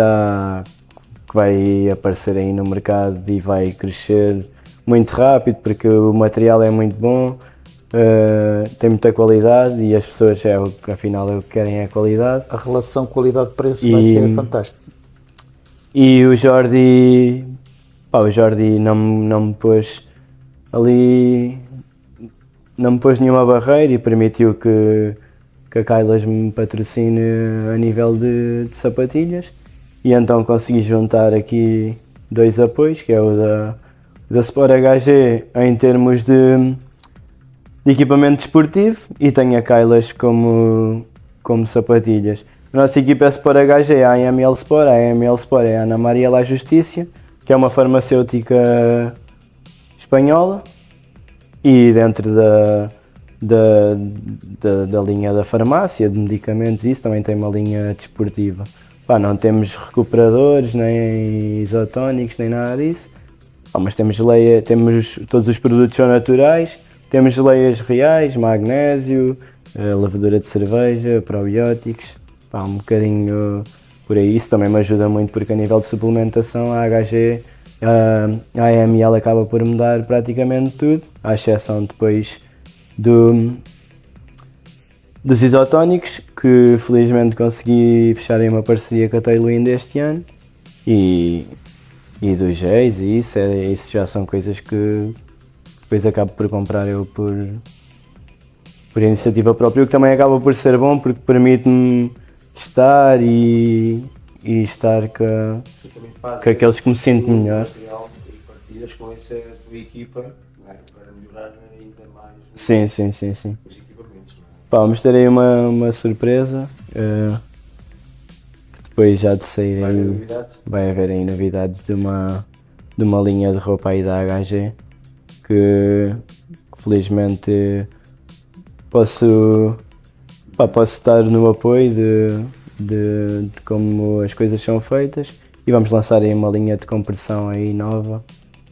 vai aparecer aí no mercado e vai crescer muito rápido, porque o material é muito bom, tem muita qualidade e as pessoas, afinal, o que querem é a qualidade. A relação qualidade-preço vai ser fantástica. E o Jordi não me pôs ali, não me pôs nenhuma barreira e permitiu que a Kailas me patrocine a nível de sapatilhas, e então consegui juntar aqui 2 apoios, que é o da Sport HG em termos de equipamento desportivo e tenho a Kailas como sapatilhas. A nossa equipa é Sport HG, a AML Sport. A AML Sport é a Ana Maria La Justicia, que é uma farmacêutica espanhola, e dentro da linha da farmácia, de medicamentos, isso também tem uma linha desportiva. Pá, não temos recuperadores, nem isotónicos, nem nada disso. Pá, mas temos todos os produtos são naturais, temos geleias reais, magnésio, levadura de cerveja, probióticos, pá, um bocadinho por aí. Isso também me ajuda muito porque a nível de suplementação a HG, a AML acaba por mudar praticamente tudo, à exceção depois dos isotónicos, que felizmente consegui fechar aí uma parceria com a Tailwind este ano, e dos géis, e isso já são coisas que depois acabo por comprar eu por iniciativa própria, o que também acaba por ser bom porque permite-me testar e estar com aqueles que me sinto melhor. E partilhas com essa tua equipa, não é? Para melhorar ainda mais Sim. os equipamentos. Não é? Pá, vamos ter aí uma surpresa, que depois já de sair Vai haver aí, novidades? vai haver aí novidades de uma linha de roupa aí da HG, que felizmente posso estar no apoio de como as coisas são feitas, e vamos lançar aí uma linha de compressão aí nova,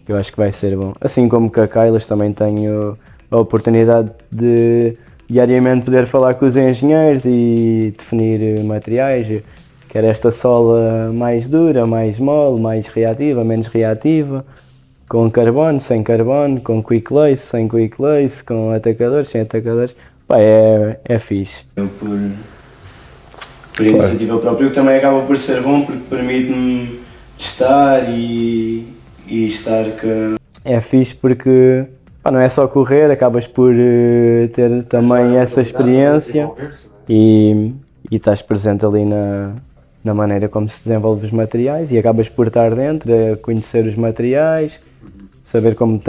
que eu acho que vai ser bom. Assim como com a Kailas também tenho a oportunidade de diariamente poder falar com os engenheiros e definir materiais. Quer esta sola mais dura, mais mole, mais reativa, menos reativa, com carbono, sem carbono, com quick lace, sem quick lace, com atacadores, sem atacadores. Pá, é fixe. Eu por iniciativa própria, o que também acaba por ser bom porque permite-me testar e estar com... É fixe porque pá, não é só correr, acabas por ter também essa experiência e estás presente ali na maneira como se desenvolve os materiais, e acabas por estar dentro, a conhecer os materiais, saber como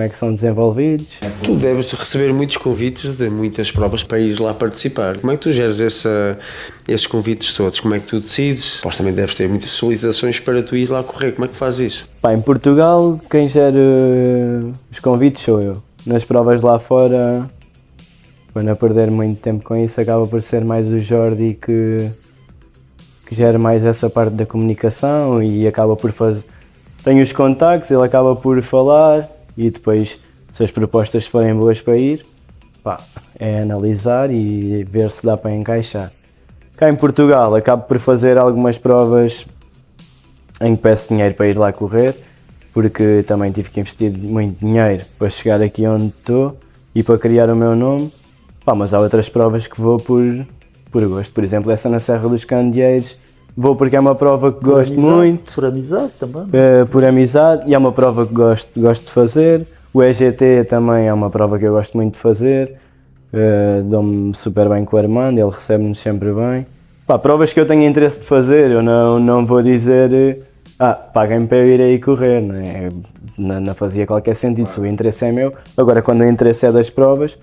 é que são desenvolvidos. Tu deves receber muitos convites de muitas provas para ir lá participar. Como é que tu geres esses convites todos? Como é que tu decides? Pois também deves ter muitas solicitações para tu ir lá correr. Como é que fazes isso? Pá, em Portugal, quem gera os convites sou eu. Nas provas lá fora, quando a perder muito tempo com isso, acaba por ser mais o Jordi que gera mais essa parte da comunicação e acaba por fazer... Tenho os contactos, ele acaba por falar e depois, se as propostas forem boas para ir, pá, é analisar e ver se dá para encaixar. Cá em Portugal, acabo por fazer algumas provas em que peço dinheiro para ir lá correr, porque também tive que investir muito dinheiro para chegar aqui onde estou e para criar o meu nome. Pá, mas há outras provas que vou por gosto. Por exemplo, essa na Serra dos Candeeiros, vou porque é uma prova que gosto muito. Por amizade também. Por amizade, e é uma prova que gosto de fazer. O EGT também é uma prova que eu gosto muito de fazer. Dou-me super bem com o Armando, ele recebe-nos sempre bem. Pá, provas que eu tenho interesse de fazer, eu não vou dizer paguem-me para eu ir aí correr, não fazia qualquer sentido, se o interesse é meu. Agora, quando o interesse é das provas,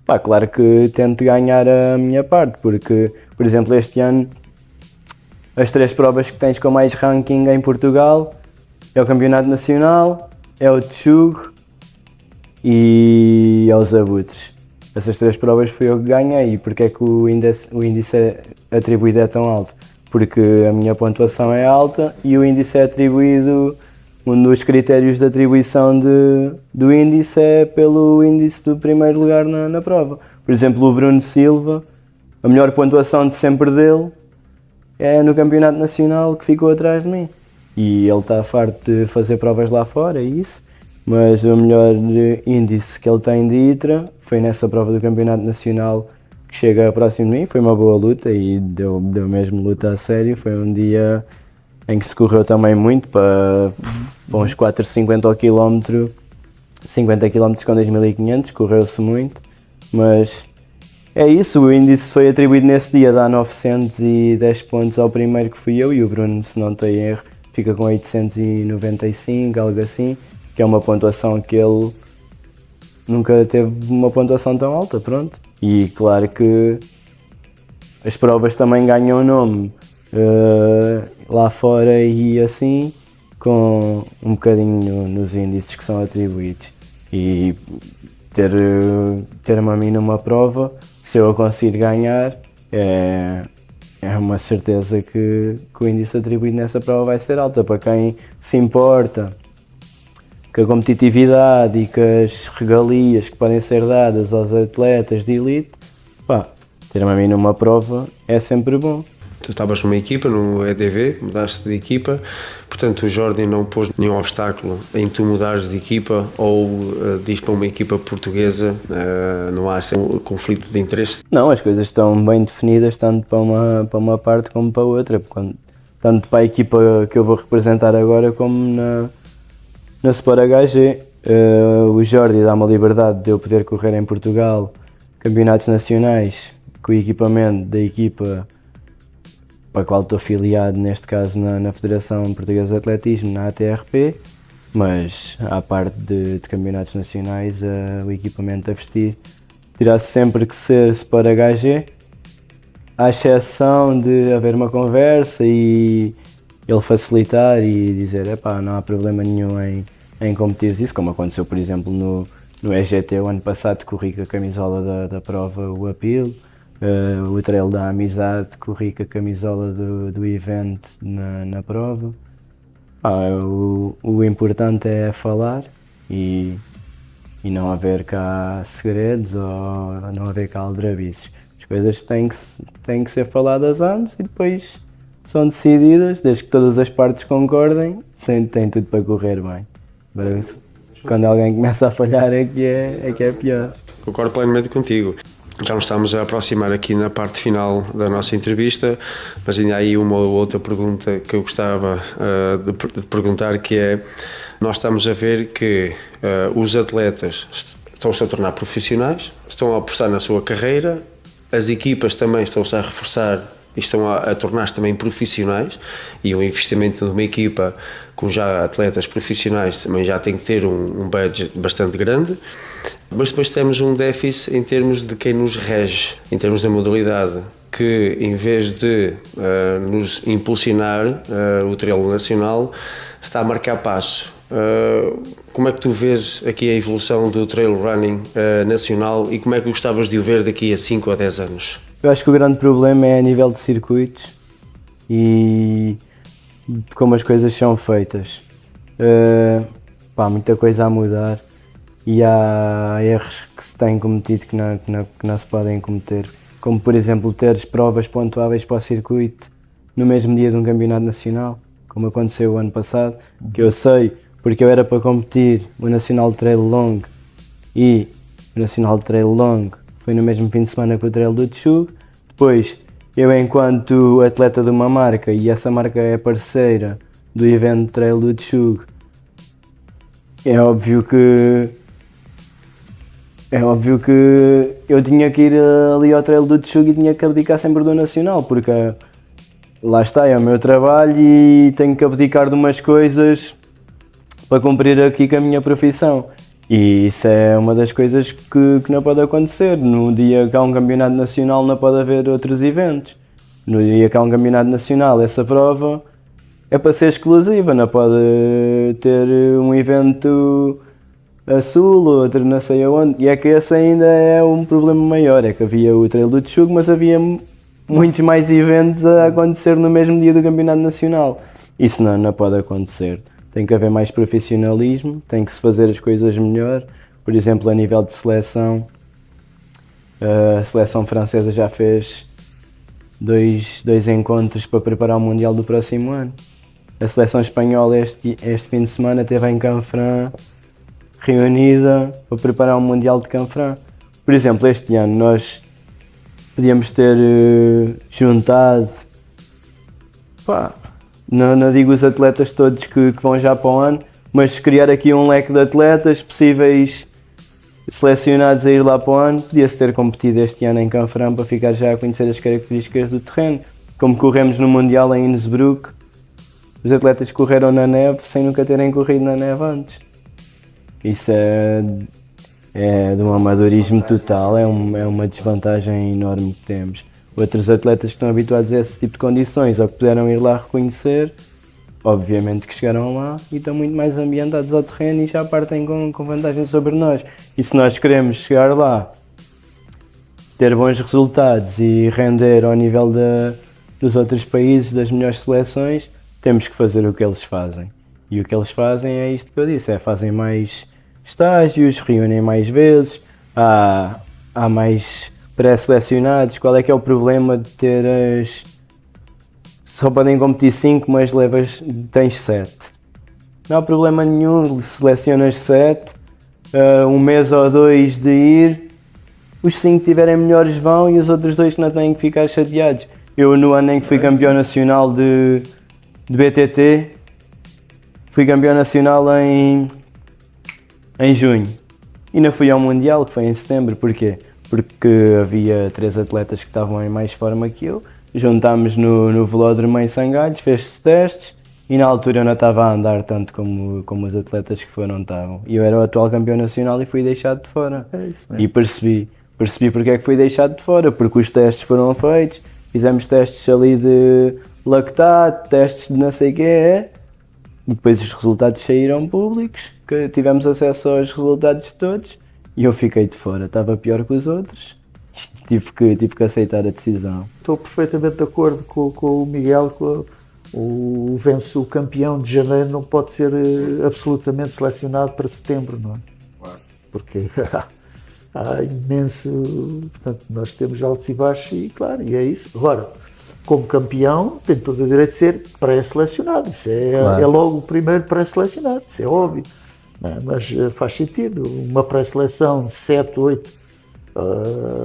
pá, claro que tento ganhar a minha parte, porque, por exemplo, este ano as 3 provas que tens com mais ranking em Portugal é o Campeonato Nacional, é o Tchugo e é os Abutres. Essas 3 provas fui eu que ganhei. E porque é que o índice atribuído é tão alto? Porque a minha pontuação é alta e o índice é atribuído, um dos critérios de atribuição do índice é pelo índice do primeiro lugar na prova. Por exemplo, o Bruno Silva, a melhor pontuação de sempre dele é no Campeonato Nacional, que ficou atrás de mim. E ele está farto de fazer provas lá fora, é isso. Mas o melhor índice que ele tem de ITRA foi nessa prova do Campeonato Nacional, que chega próximo de mim. Foi uma boa luta e deu mesmo luta a sério. Foi um dia em que se correu também muito, para uns 4,50 ao quilómetro, 50 km com 2.500, correu-se muito. Mas é isso, o índice foi atribuído nesse dia, dá 910 pontos ao primeiro, que fui eu, e o Bruno, se não estou em erro, fica com 895, algo assim, que é uma pontuação que ele nunca teve uma pontuação tão alta, pronto. E claro que as provas também ganham nome lá fora e assim, com um bocadinho nos índices que são atribuídos. E ter-me a mim numa prova, se eu a conseguir ganhar, é uma certeza que o índice atribuído nessa prova vai ser alta. Para quem se importa com a competitividade e com as regalias que podem ser dadas aos atletas de elite, pá, ter-me a mim numa prova é sempre bom. Tu estavas numa equipa, no EDV, mudaste de equipa, portanto o Jordi não pôs nenhum obstáculo em tu mudares de equipa ou diz para uma equipa portuguesa, não há assim um conflito de interesse? Não, as coisas estão bem definidas tanto para uma parte como para outra, tanto para a equipa que eu vou representar agora como na Sport HG. O Jordi dá-me a liberdade de eu poder correr em Portugal campeonatos nacionais com o equipamento da equipa para a qual estou afiliado, neste caso na Federação Portuguesa de Atletismo, na ATRP, mas à parte de campeonatos nacionais, o equipamento a vestir terá sempre que ser Sport HG, à exceção de haver uma conversa e ele facilitar e dizer, epá, não há problema nenhum em competir isso, como aconteceu, por exemplo, no EGT o ano passado, corri com a camisola da prova, o Appeal. O Trail da Amizade, corri com a camisola do evento na prova. O importante é falar e não haver cá segredos ou não haver cá aldrabices. As coisas têm que ser faladas antes e depois são decididas, desde que todas as partes concordem, tem tudo para correr bem. Quando alguém começa a falhar é que é pior. Concordo plenamente contigo. Já nos estamos a aproximar aqui na parte final da nossa entrevista, mas ainda há aí uma ou outra pergunta que eu gostava de perguntar, que é, nós estamos a ver que os atletas estão-se a tornar profissionais, estão a apostar na sua carreira, as equipas também estão-se a reforçar e estão a tornar-se também profissionais, e o investimento de uma equipa com já atletas profissionais também já tem que ter um budget bastante grande, mas depois temos um déficit em termos de quem nos rege, em termos da modalidade, que em vez de nos impulsionar, o trail nacional está a marcar passo. Como é que tu vês aqui a evolução do trail running nacional e como é que gostavas de o ver daqui a 5 ou 10 anos? Eu acho que o grande problema é a nível de circuitos e de como as coisas são feitas. Muita coisa a mudar e há erros que se têm cometido que não se podem cometer. Como, por exemplo, teres provas pontuáveis para o circuito no mesmo dia de um campeonato nacional, como aconteceu o ano passado, que eu sei, porque eu era para competir o Nacional Trail Long e o Nacional Trail Long foi no mesmo fim de semana que o Trail do Tchug. Depois, eu enquanto atleta de uma marca, e essa marca é parceira do evento Trail do Tchug, é óbvio que eu tinha que ir ali ao Trail do Tchug e tinha que abdicar sempre do Nacional, porque lá está, é o meu trabalho e tenho que abdicar de umas coisas para cumprir aqui com a minha profissão. E isso é uma das coisas que não pode acontecer. No dia que há um campeonato nacional não pode haver outros eventos. No dia que há um campeonato nacional, essa prova é para ser exclusiva, não pode ter um evento a sul, outro não sei aonde. E é que esse ainda é um problema maior, é que havia o Trail do Tchug, mas havia muitos mais eventos a acontecer no mesmo dia do campeonato nacional. Isso não pode acontecer. Tem que haver mais profissionalismo, tem que se fazer as coisas melhor. Por exemplo, a nível de seleção, a seleção francesa já fez dois encontros para preparar o Mundial do próximo ano. A seleção espanhola este fim de semana esteve em Canfrán, reunida para preparar o Mundial de Canfrán. Por exemplo, este ano nós podíamos ter juntado, não digo os atletas todos que vão já para o ano, mas criar aqui um leque de atletas possíveis selecionados a ir lá para o ano. Podia-se ter competido este ano em Canfrán para ficar já a conhecer as características do terreno. Como corremos no Mundial em Innsbruck, os atletas correram na neve sem nunca terem corrido na neve antes. Isso é de um amadorismo total, é uma desvantagem enorme que temos. Outros atletas que estão habituados a esse tipo de condições ou que puderam ir lá reconhecer, obviamente que chegaram lá e estão muito mais ambientados ao terreno e já partem com vantagem sobre nós. E se nós queremos chegar lá, ter bons resultados e render ao nível dos outros países, das melhores seleções, temos que fazer o que eles fazem. E o que eles fazem é isto que eu disse, fazem mais estágios, reúnem mais vezes, há mais pré-selecionados. Qual é que é o problema de teres... Só podem competir 5, mas tens 7. Não há problema nenhum, selecionas 7, um mês ou 2 de ir, os 5 que tiverem melhores vão e os outros 2 não têm que ficar chateados. Eu no ano em que fui campeão nacional de BTT, fui campeão nacional em junho e não fui ao Mundial, que foi em setembro. Porquê? Porque havia 3 atletas que estavam em mais forma que eu, juntámos no velódromo em Sangalhos, fez-se testes e na altura eu não estava a andar tanto como os atletas que foram estavam. E eu era o atual campeão nacional e fui deixado de fora. É isso mesmo. E percebi porque é que fui deixado de fora, porque os testes foram feitos, fizemos testes ali de lactato, testes de não sei o quê, e depois os resultados saíram públicos, que tivemos acesso aos resultados todos e eu fiquei de fora, estava pior que os outros, tive que aceitar a decisão. Estou perfeitamente de acordo com o Miguel, o campeão de janeiro não pode ser absolutamente selecionado para setembro, não é? Claro. Porque há imenso, portanto nós temos altos e baixos e claro, e é isso. Agora, como campeão tem todo o direito de ser pré-selecionado, isso Claro. É logo o primeiro pré-selecionado, isso é óbvio, não é? Mas faz sentido, uma pré-seleção de 7, 8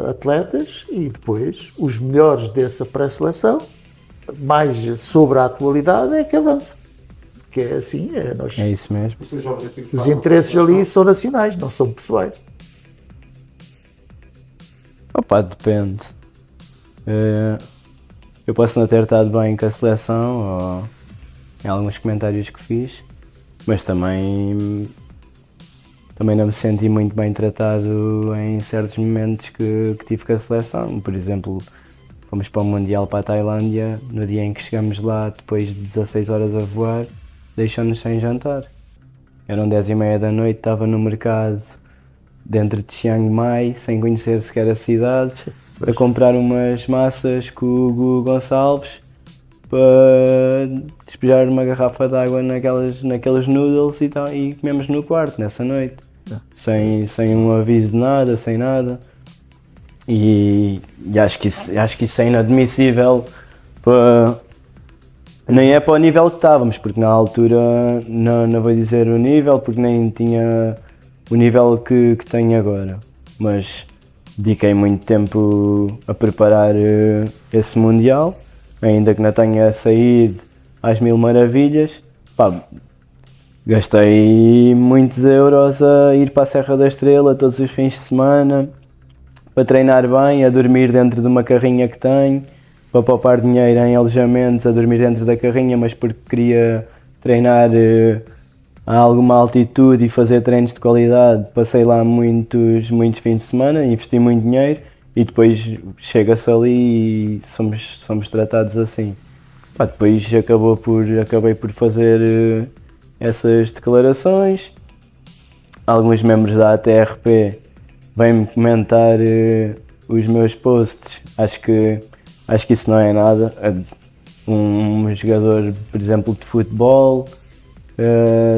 atletas e depois os melhores dessa pré-seleção, mais sobre a atualidade, é que avança. Que é assim, É isso mesmo. os interesses ali são nacionais, não são pessoais. Opa, depende. Eu posso não ter estado bem com a seleção ou em alguns comentários que fiz, mas também não me senti muito bem tratado em certos momentos que tive com a seleção. Por exemplo, fomos para o Mundial para a Tailândia, no dia em que chegamos lá, depois de 16 horas a voar, deixou-nos sem jantar. Eram 10h30 da noite, estava no mercado dentro de Chiang Mai, sem conhecer sequer a cidade, a comprar umas massas com o Hugo Gonçalves para despejar uma garrafa de água naqueles noodles e comemos no quarto nessa noite, sem um aviso de nada, sem nada. E acho que isso é inadmissível, nem é para o nível que estávamos, porque na altura, não vou dizer o nível, porque nem tinha o nível que tenho agora, mas dediquei muito tempo a preparar esse Mundial, ainda que não tenha saído às mil maravilhas. Gastei muitos euros a ir para a Serra da Estrela todos os fins de semana, para treinar bem, a dormir dentro de uma carrinha que tenho, para poupar dinheiro em alojamentos, a dormir dentro da carrinha, mas porque queria treinar a alguma altitude e fazer treinos de qualidade. Passei lá muitos fins de semana, investi muito dinheiro e depois chega-se ali e somos tratados assim. Depois acabei por fazer essas declarações. Alguns membros da ATRP vêm-me comentar os meus posts. Acho que isso não é nada. Um jogador, por exemplo, de futebol,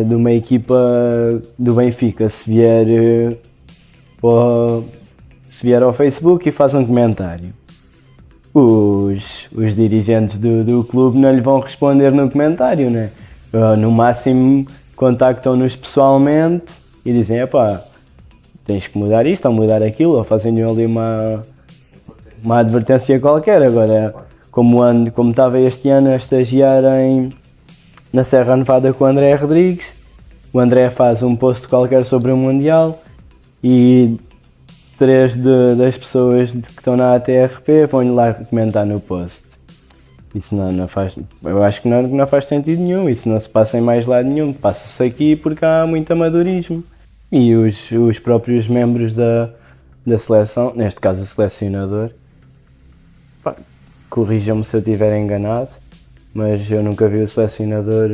de uma equipa do Benfica, se vier ao Facebook e faz um comentário, os dirigentes do clube não lhe vão responder no comentário, né? No máximo contactam-nos pessoalmente e dizem, tens que mudar isto ou mudar aquilo, ou fazem ali uma advertência qualquer. Agora, como estava este ano a estagiar na Serra Nevada com o André Rodrigues, o André faz um post qualquer sobre o Mundial e 3 das pessoas que estão na ATRP vão lá comentar no post. Isso não faz, eu acho que não faz sentido nenhum, isso não se passa em mais lado nenhum, passa-se aqui porque há muito amadorismo. E os próprios membros da seleção, neste caso o selecionador, pá, corrijam-me se eu estiver enganado, mas eu nunca vi o selecionador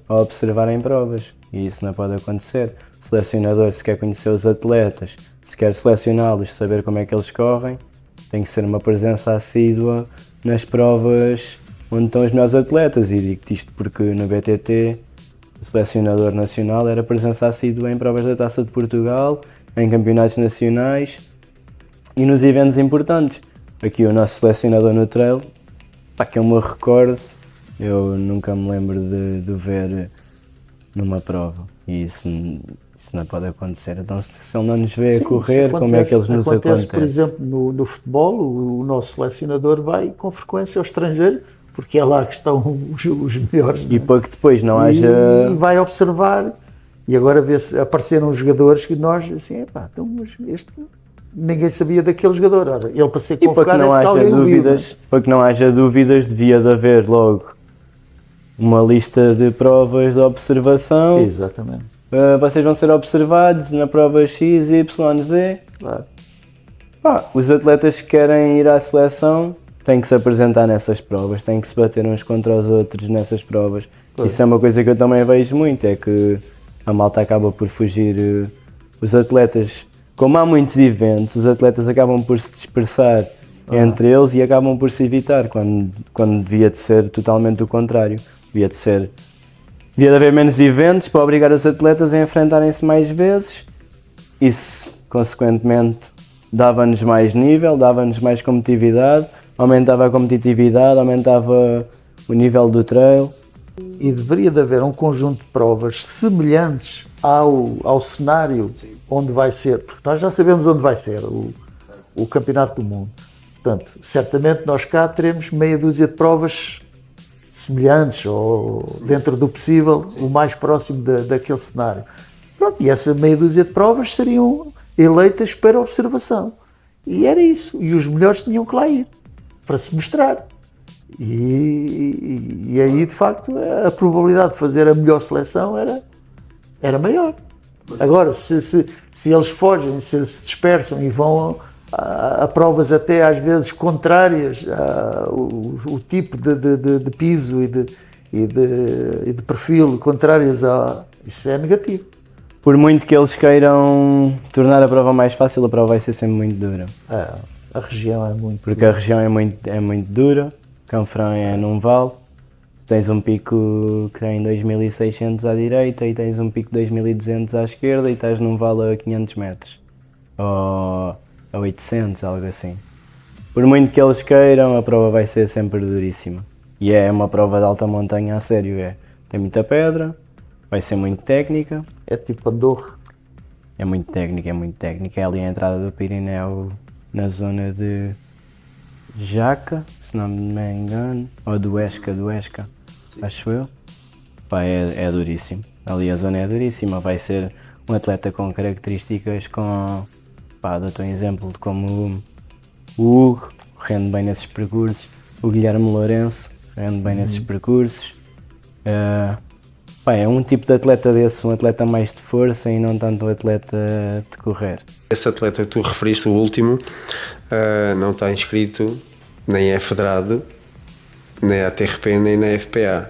a observar em provas, e isso não pode acontecer. O selecionador, se quer conhecer os atletas, se quer selecioná-los, saber como é que eles correm, tem que ser uma presença assídua nas provas onde estão os melhores atletas, e digo-te isto porque no BTT o selecionador nacional era presença assídua em provas da Taça de Portugal, em campeonatos nacionais e nos eventos importantes. Aqui o nosso selecionador no trail, pá, que eu me recordo, eu nunca me lembro de o ver numa prova, e isso não pode acontecer. Então se ele não nos vê a correr, como é que eles nos acontece? Por exemplo, no futebol, o nosso selecionador vai com frequência ao estrangeiro, porque é lá que estão os melhores. E para que depois não haja... E vai observar, e agora vê-se, apareceram jogadores que nós, assim, epá, então, mas este... Ninguém sabia daquele jogador. Ora, ele para ser convocado é porque alguém o viu. Para que não haja dúvidas, devia de haver logo uma lista de provas de observação. Exatamente. Vocês vão ser observados na prova X, Y, Z. Claro. Os atletas que querem ir à seleção têm que se apresentar nessas provas, têm que se bater uns contra os outros nessas provas. Claro. Isso é uma coisa que eu também vejo muito, é que a malta acaba por fugir. Os atletas, como há muitos eventos, os atletas acabam por se dispersar entre eles e acabam por se evitar, quando devia de ser totalmente o contrário. Devia de haver menos eventos para obrigar os atletas a enfrentarem-se mais vezes. Isso, consequentemente, dava-nos mais nível, dava-nos mais competitividade, aumentava a competitividade, aumentava o nível do trail. E deveria de haver um conjunto de provas semelhantes ao cenário onde vai ser, porque nós já sabemos onde vai ser o Campeonato do Mundo. Portanto, certamente nós cá teremos meia dúzia de provas semelhantes ou dentro do possível, o mais próximo daquele cenário. Pronto, e essa meia dúzia de provas seriam eleitas para observação. E era isso. E os melhores tinham que lá ir, para se mostrar. E aí, de facto, a probabilidade de fazer a melhor seleção era maior. Agora, se eles fogem, se dispersam e vão a provas até às vezes contrárias, o tipo de piso e de perfil contrárias isso é negativo. Por muito que eles queiram tornar a prova mais fácil, a prova vai ser sempre muito dura. A região é muito Porque dura. a região é muito dura, Canfrão é num vale, tens um pico que tem 2600 à direita e tens um pico de 2200 à esquerda e estás num vale a 500 metros. Ou a 800, algo assim. Por muito que eles queiram, a prova vai ser sempre duríssima. E é uma prova de alta montanha a sério, tem muita pedra, vai ser muito técnica. É tipo Andorra. É muito técnica, é ali a entrada do Pirineu, na zona de Jaca, se não me engano, ou do Esca, acho eu. É duríssimo, ali a zona é duríssima, vai ser um atleta com características dou-te um exemplo de como o Hugo rende bem nesses percursos, o Guilherme Lourenço rende bem nesses percursos. É um tipo de atleta desse, um atleta mais de força e não tanto um atleta de correr. Esse atleta que tu referiste, o último, não está inscrito, nem é federado, nem a TRP, nem na FPA.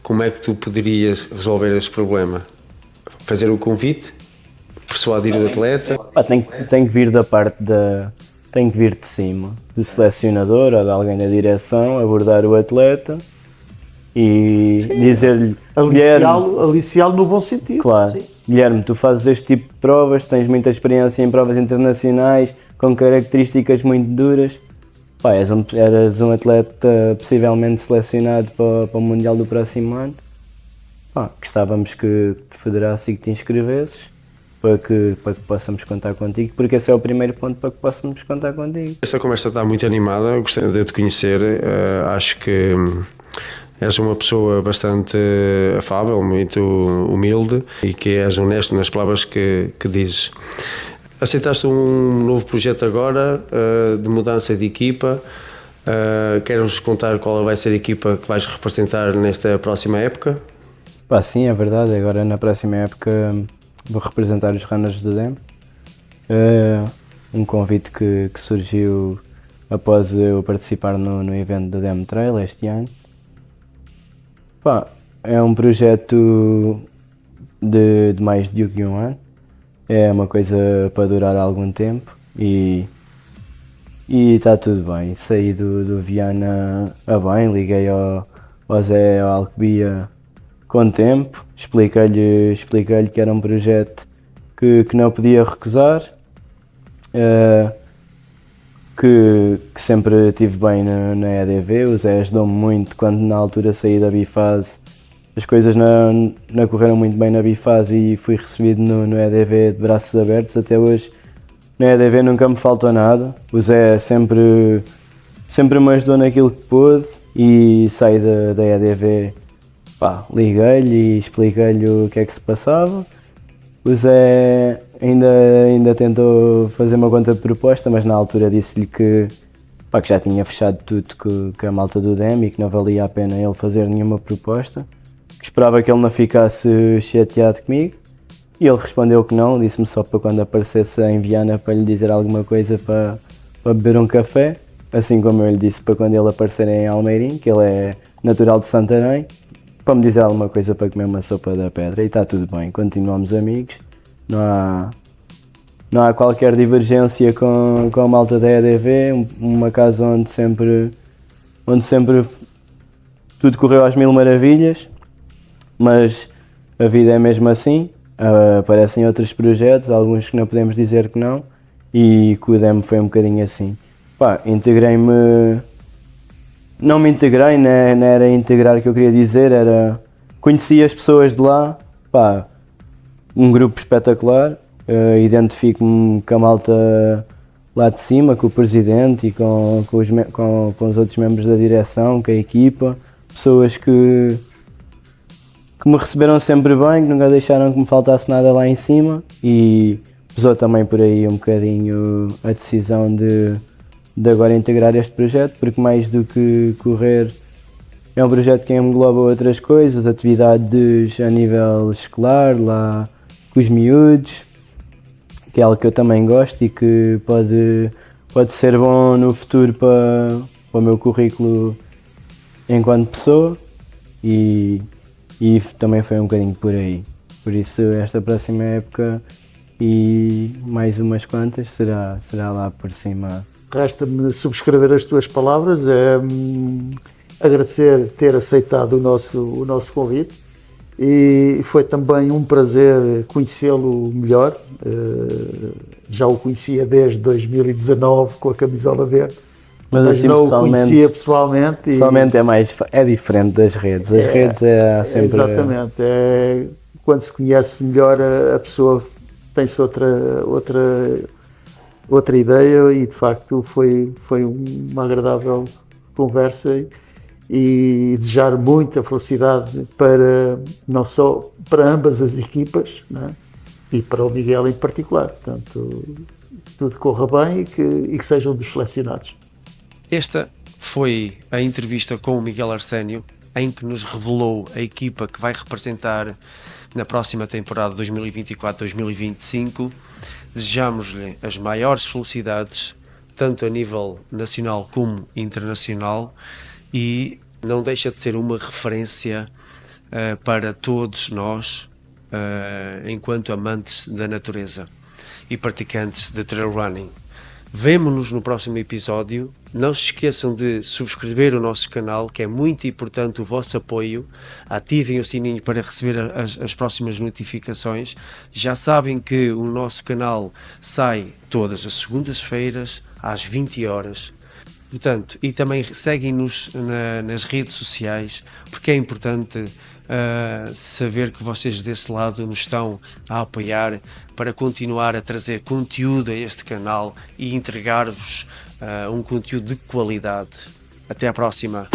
Como é que tu poderias resolver esse problema? Fazer o convite? Persuadir o atleta? Tem que vir tem que vir de cima, do selecionador ou de alguém da direção, abordar o atleta e dizer-lhe... Aliciá-lo no bom sentido. Claro. Sim. Guilherme, tu fazes este tipo de provas, tens muita experiência em provas internacionais, com características muito duras. Eras um atleta possivelmente selecionado para o Mundial do próximo ano. Gostávamos que te federasse e que te inscrevesses para que possamos contar contigo, porque esse é o primeiro ponto para que possamos contar contigo. Esta conversa está muito animada, eu gostei de te conhecer, acho que és uma pessoa bastante afável, muito humilde e que és honesto nas palavras que dizes. Aceitaste um novo projeto agora de mudança de equipa. Queres-nos contar qual vai ser a equipa que vais representar nesta próxima época? Sim, é verdade. Agora na próxima época vou representar os runners do DEM. Um convite que surgiu após eu participar no evento do DEM Trail este ano. Pá, é um projeto de mais do que um ano, é uma coisa para durar algum tempo e está tudo bem. Saí do Viana a bem, liguei ao Zé Alcobia com tempo, expliquei-lhe que era um projeto que não podia recusar, que sempre estive bem na EDV. O Zé ajudou-me muito quando na altura saí da Bifase. As coisas não correram muito bem na Bifase e fui recebido no EDV de braços abertos. Até hoje na EDV nunca me faltou nada. O Zé sempre me ajudou naquilo que pôde e saí da EDV, pá, liguei-lhe e expliquei-lhe o que é que se passava. O Zé ainda tentou fazer uma contra-proposta, mas na altura disse-lhe que já tinha fechado tudo com a malta do DEM e que não valia a pena ele fazer nenhuma proposta, que esperava que ele não ficasse chateado comigo. E ele respondeu que não, disse-me só para quando aparecesse em Viana para lhe dizer alguma coisa para beber um café, assim como eu lhe disse para quando ele aparecer em Almeirim, que ele é natural de Santarém, para me dizer alguma coisa para comer uma sopa da pedra. E está tudo bem, continuamos amigos, não há qualquer divergência com a malta da EDV, uma casa onde sempre tudo correu às mil maravilhas, mas a vida é mesmo assim. Aparecem outros projetos, alguns que não podemos dizer que não, e com o DEM foi um bocadinho assim. Pá, não me integrei, não era integrar que eu queria dizer, era conheci as pessoas de lá, pá, um grupo espetacular, identifico-me com a malta lá de cima, com o presidente e com os outros membros da direção, com a equipa, pessoas que me receberam sempre bem, que nunca deixaram que me faltasse nada lá em cima, e pesou também por aí um bocadinho a decisão de agora integrar este projeto, porque mais do que correr é um projeto que engloba outras coisas, atividades a nível escolar, lá com os miúdos, que é algo que eu também gosto e que pode ser bom no futuro para o meu currículo enquanto pessoa, e também foi um bocadinho por aí. Por isso esta próxima época e mais umas quantas será lá por cima. Resta-me subscrever as tuas palavras, agradecer ter aceitado o nosso convite, e foi também um prazer conhecê-lo melhor. Já o conhecia desde 2019 com a camisola verde, mas assim, não o conhecia pessoalmente. Pessoalmente é diferente das redes. As redes é sempre... Exatamente, quando se conhece melhor a pessoa tem-se outra ideia, e de facto foi uma agradável conversa, e desejar muita felicidade não só para ambas as equipas, né, e para o Miguel em particular. Portanto, tudo corra bem e que sejam dos selecionados. Esta foi a entrevista com o Miguel Arsénio, em que nos revelou a equipa que vai representar na próxima temporada 2024-2025. Desejamos-lhe as maiores felicidades, tanto a nível nacional como internacional, e não deixa de ser uma referência para todos nós, enquanto amantes da natureza e praticantes de trail running. Vemo-nos no próximo episódio. Não se esqueçam de subscrever o nosso canal, que é muito importante o vosso apoio. Ativem o sininho para receber as próximas notificações. Já sabem que o nosso canal sai todas as segundas-feiras às 20 horas. Portanto, e também seguem-nos nas redes sociais, porque é importante saber que vocês desse lado nos estão a apoiar para continuar a trazer conteúdo a este canal e entregar-vos um conteúdo de qualidade. Até à próxima!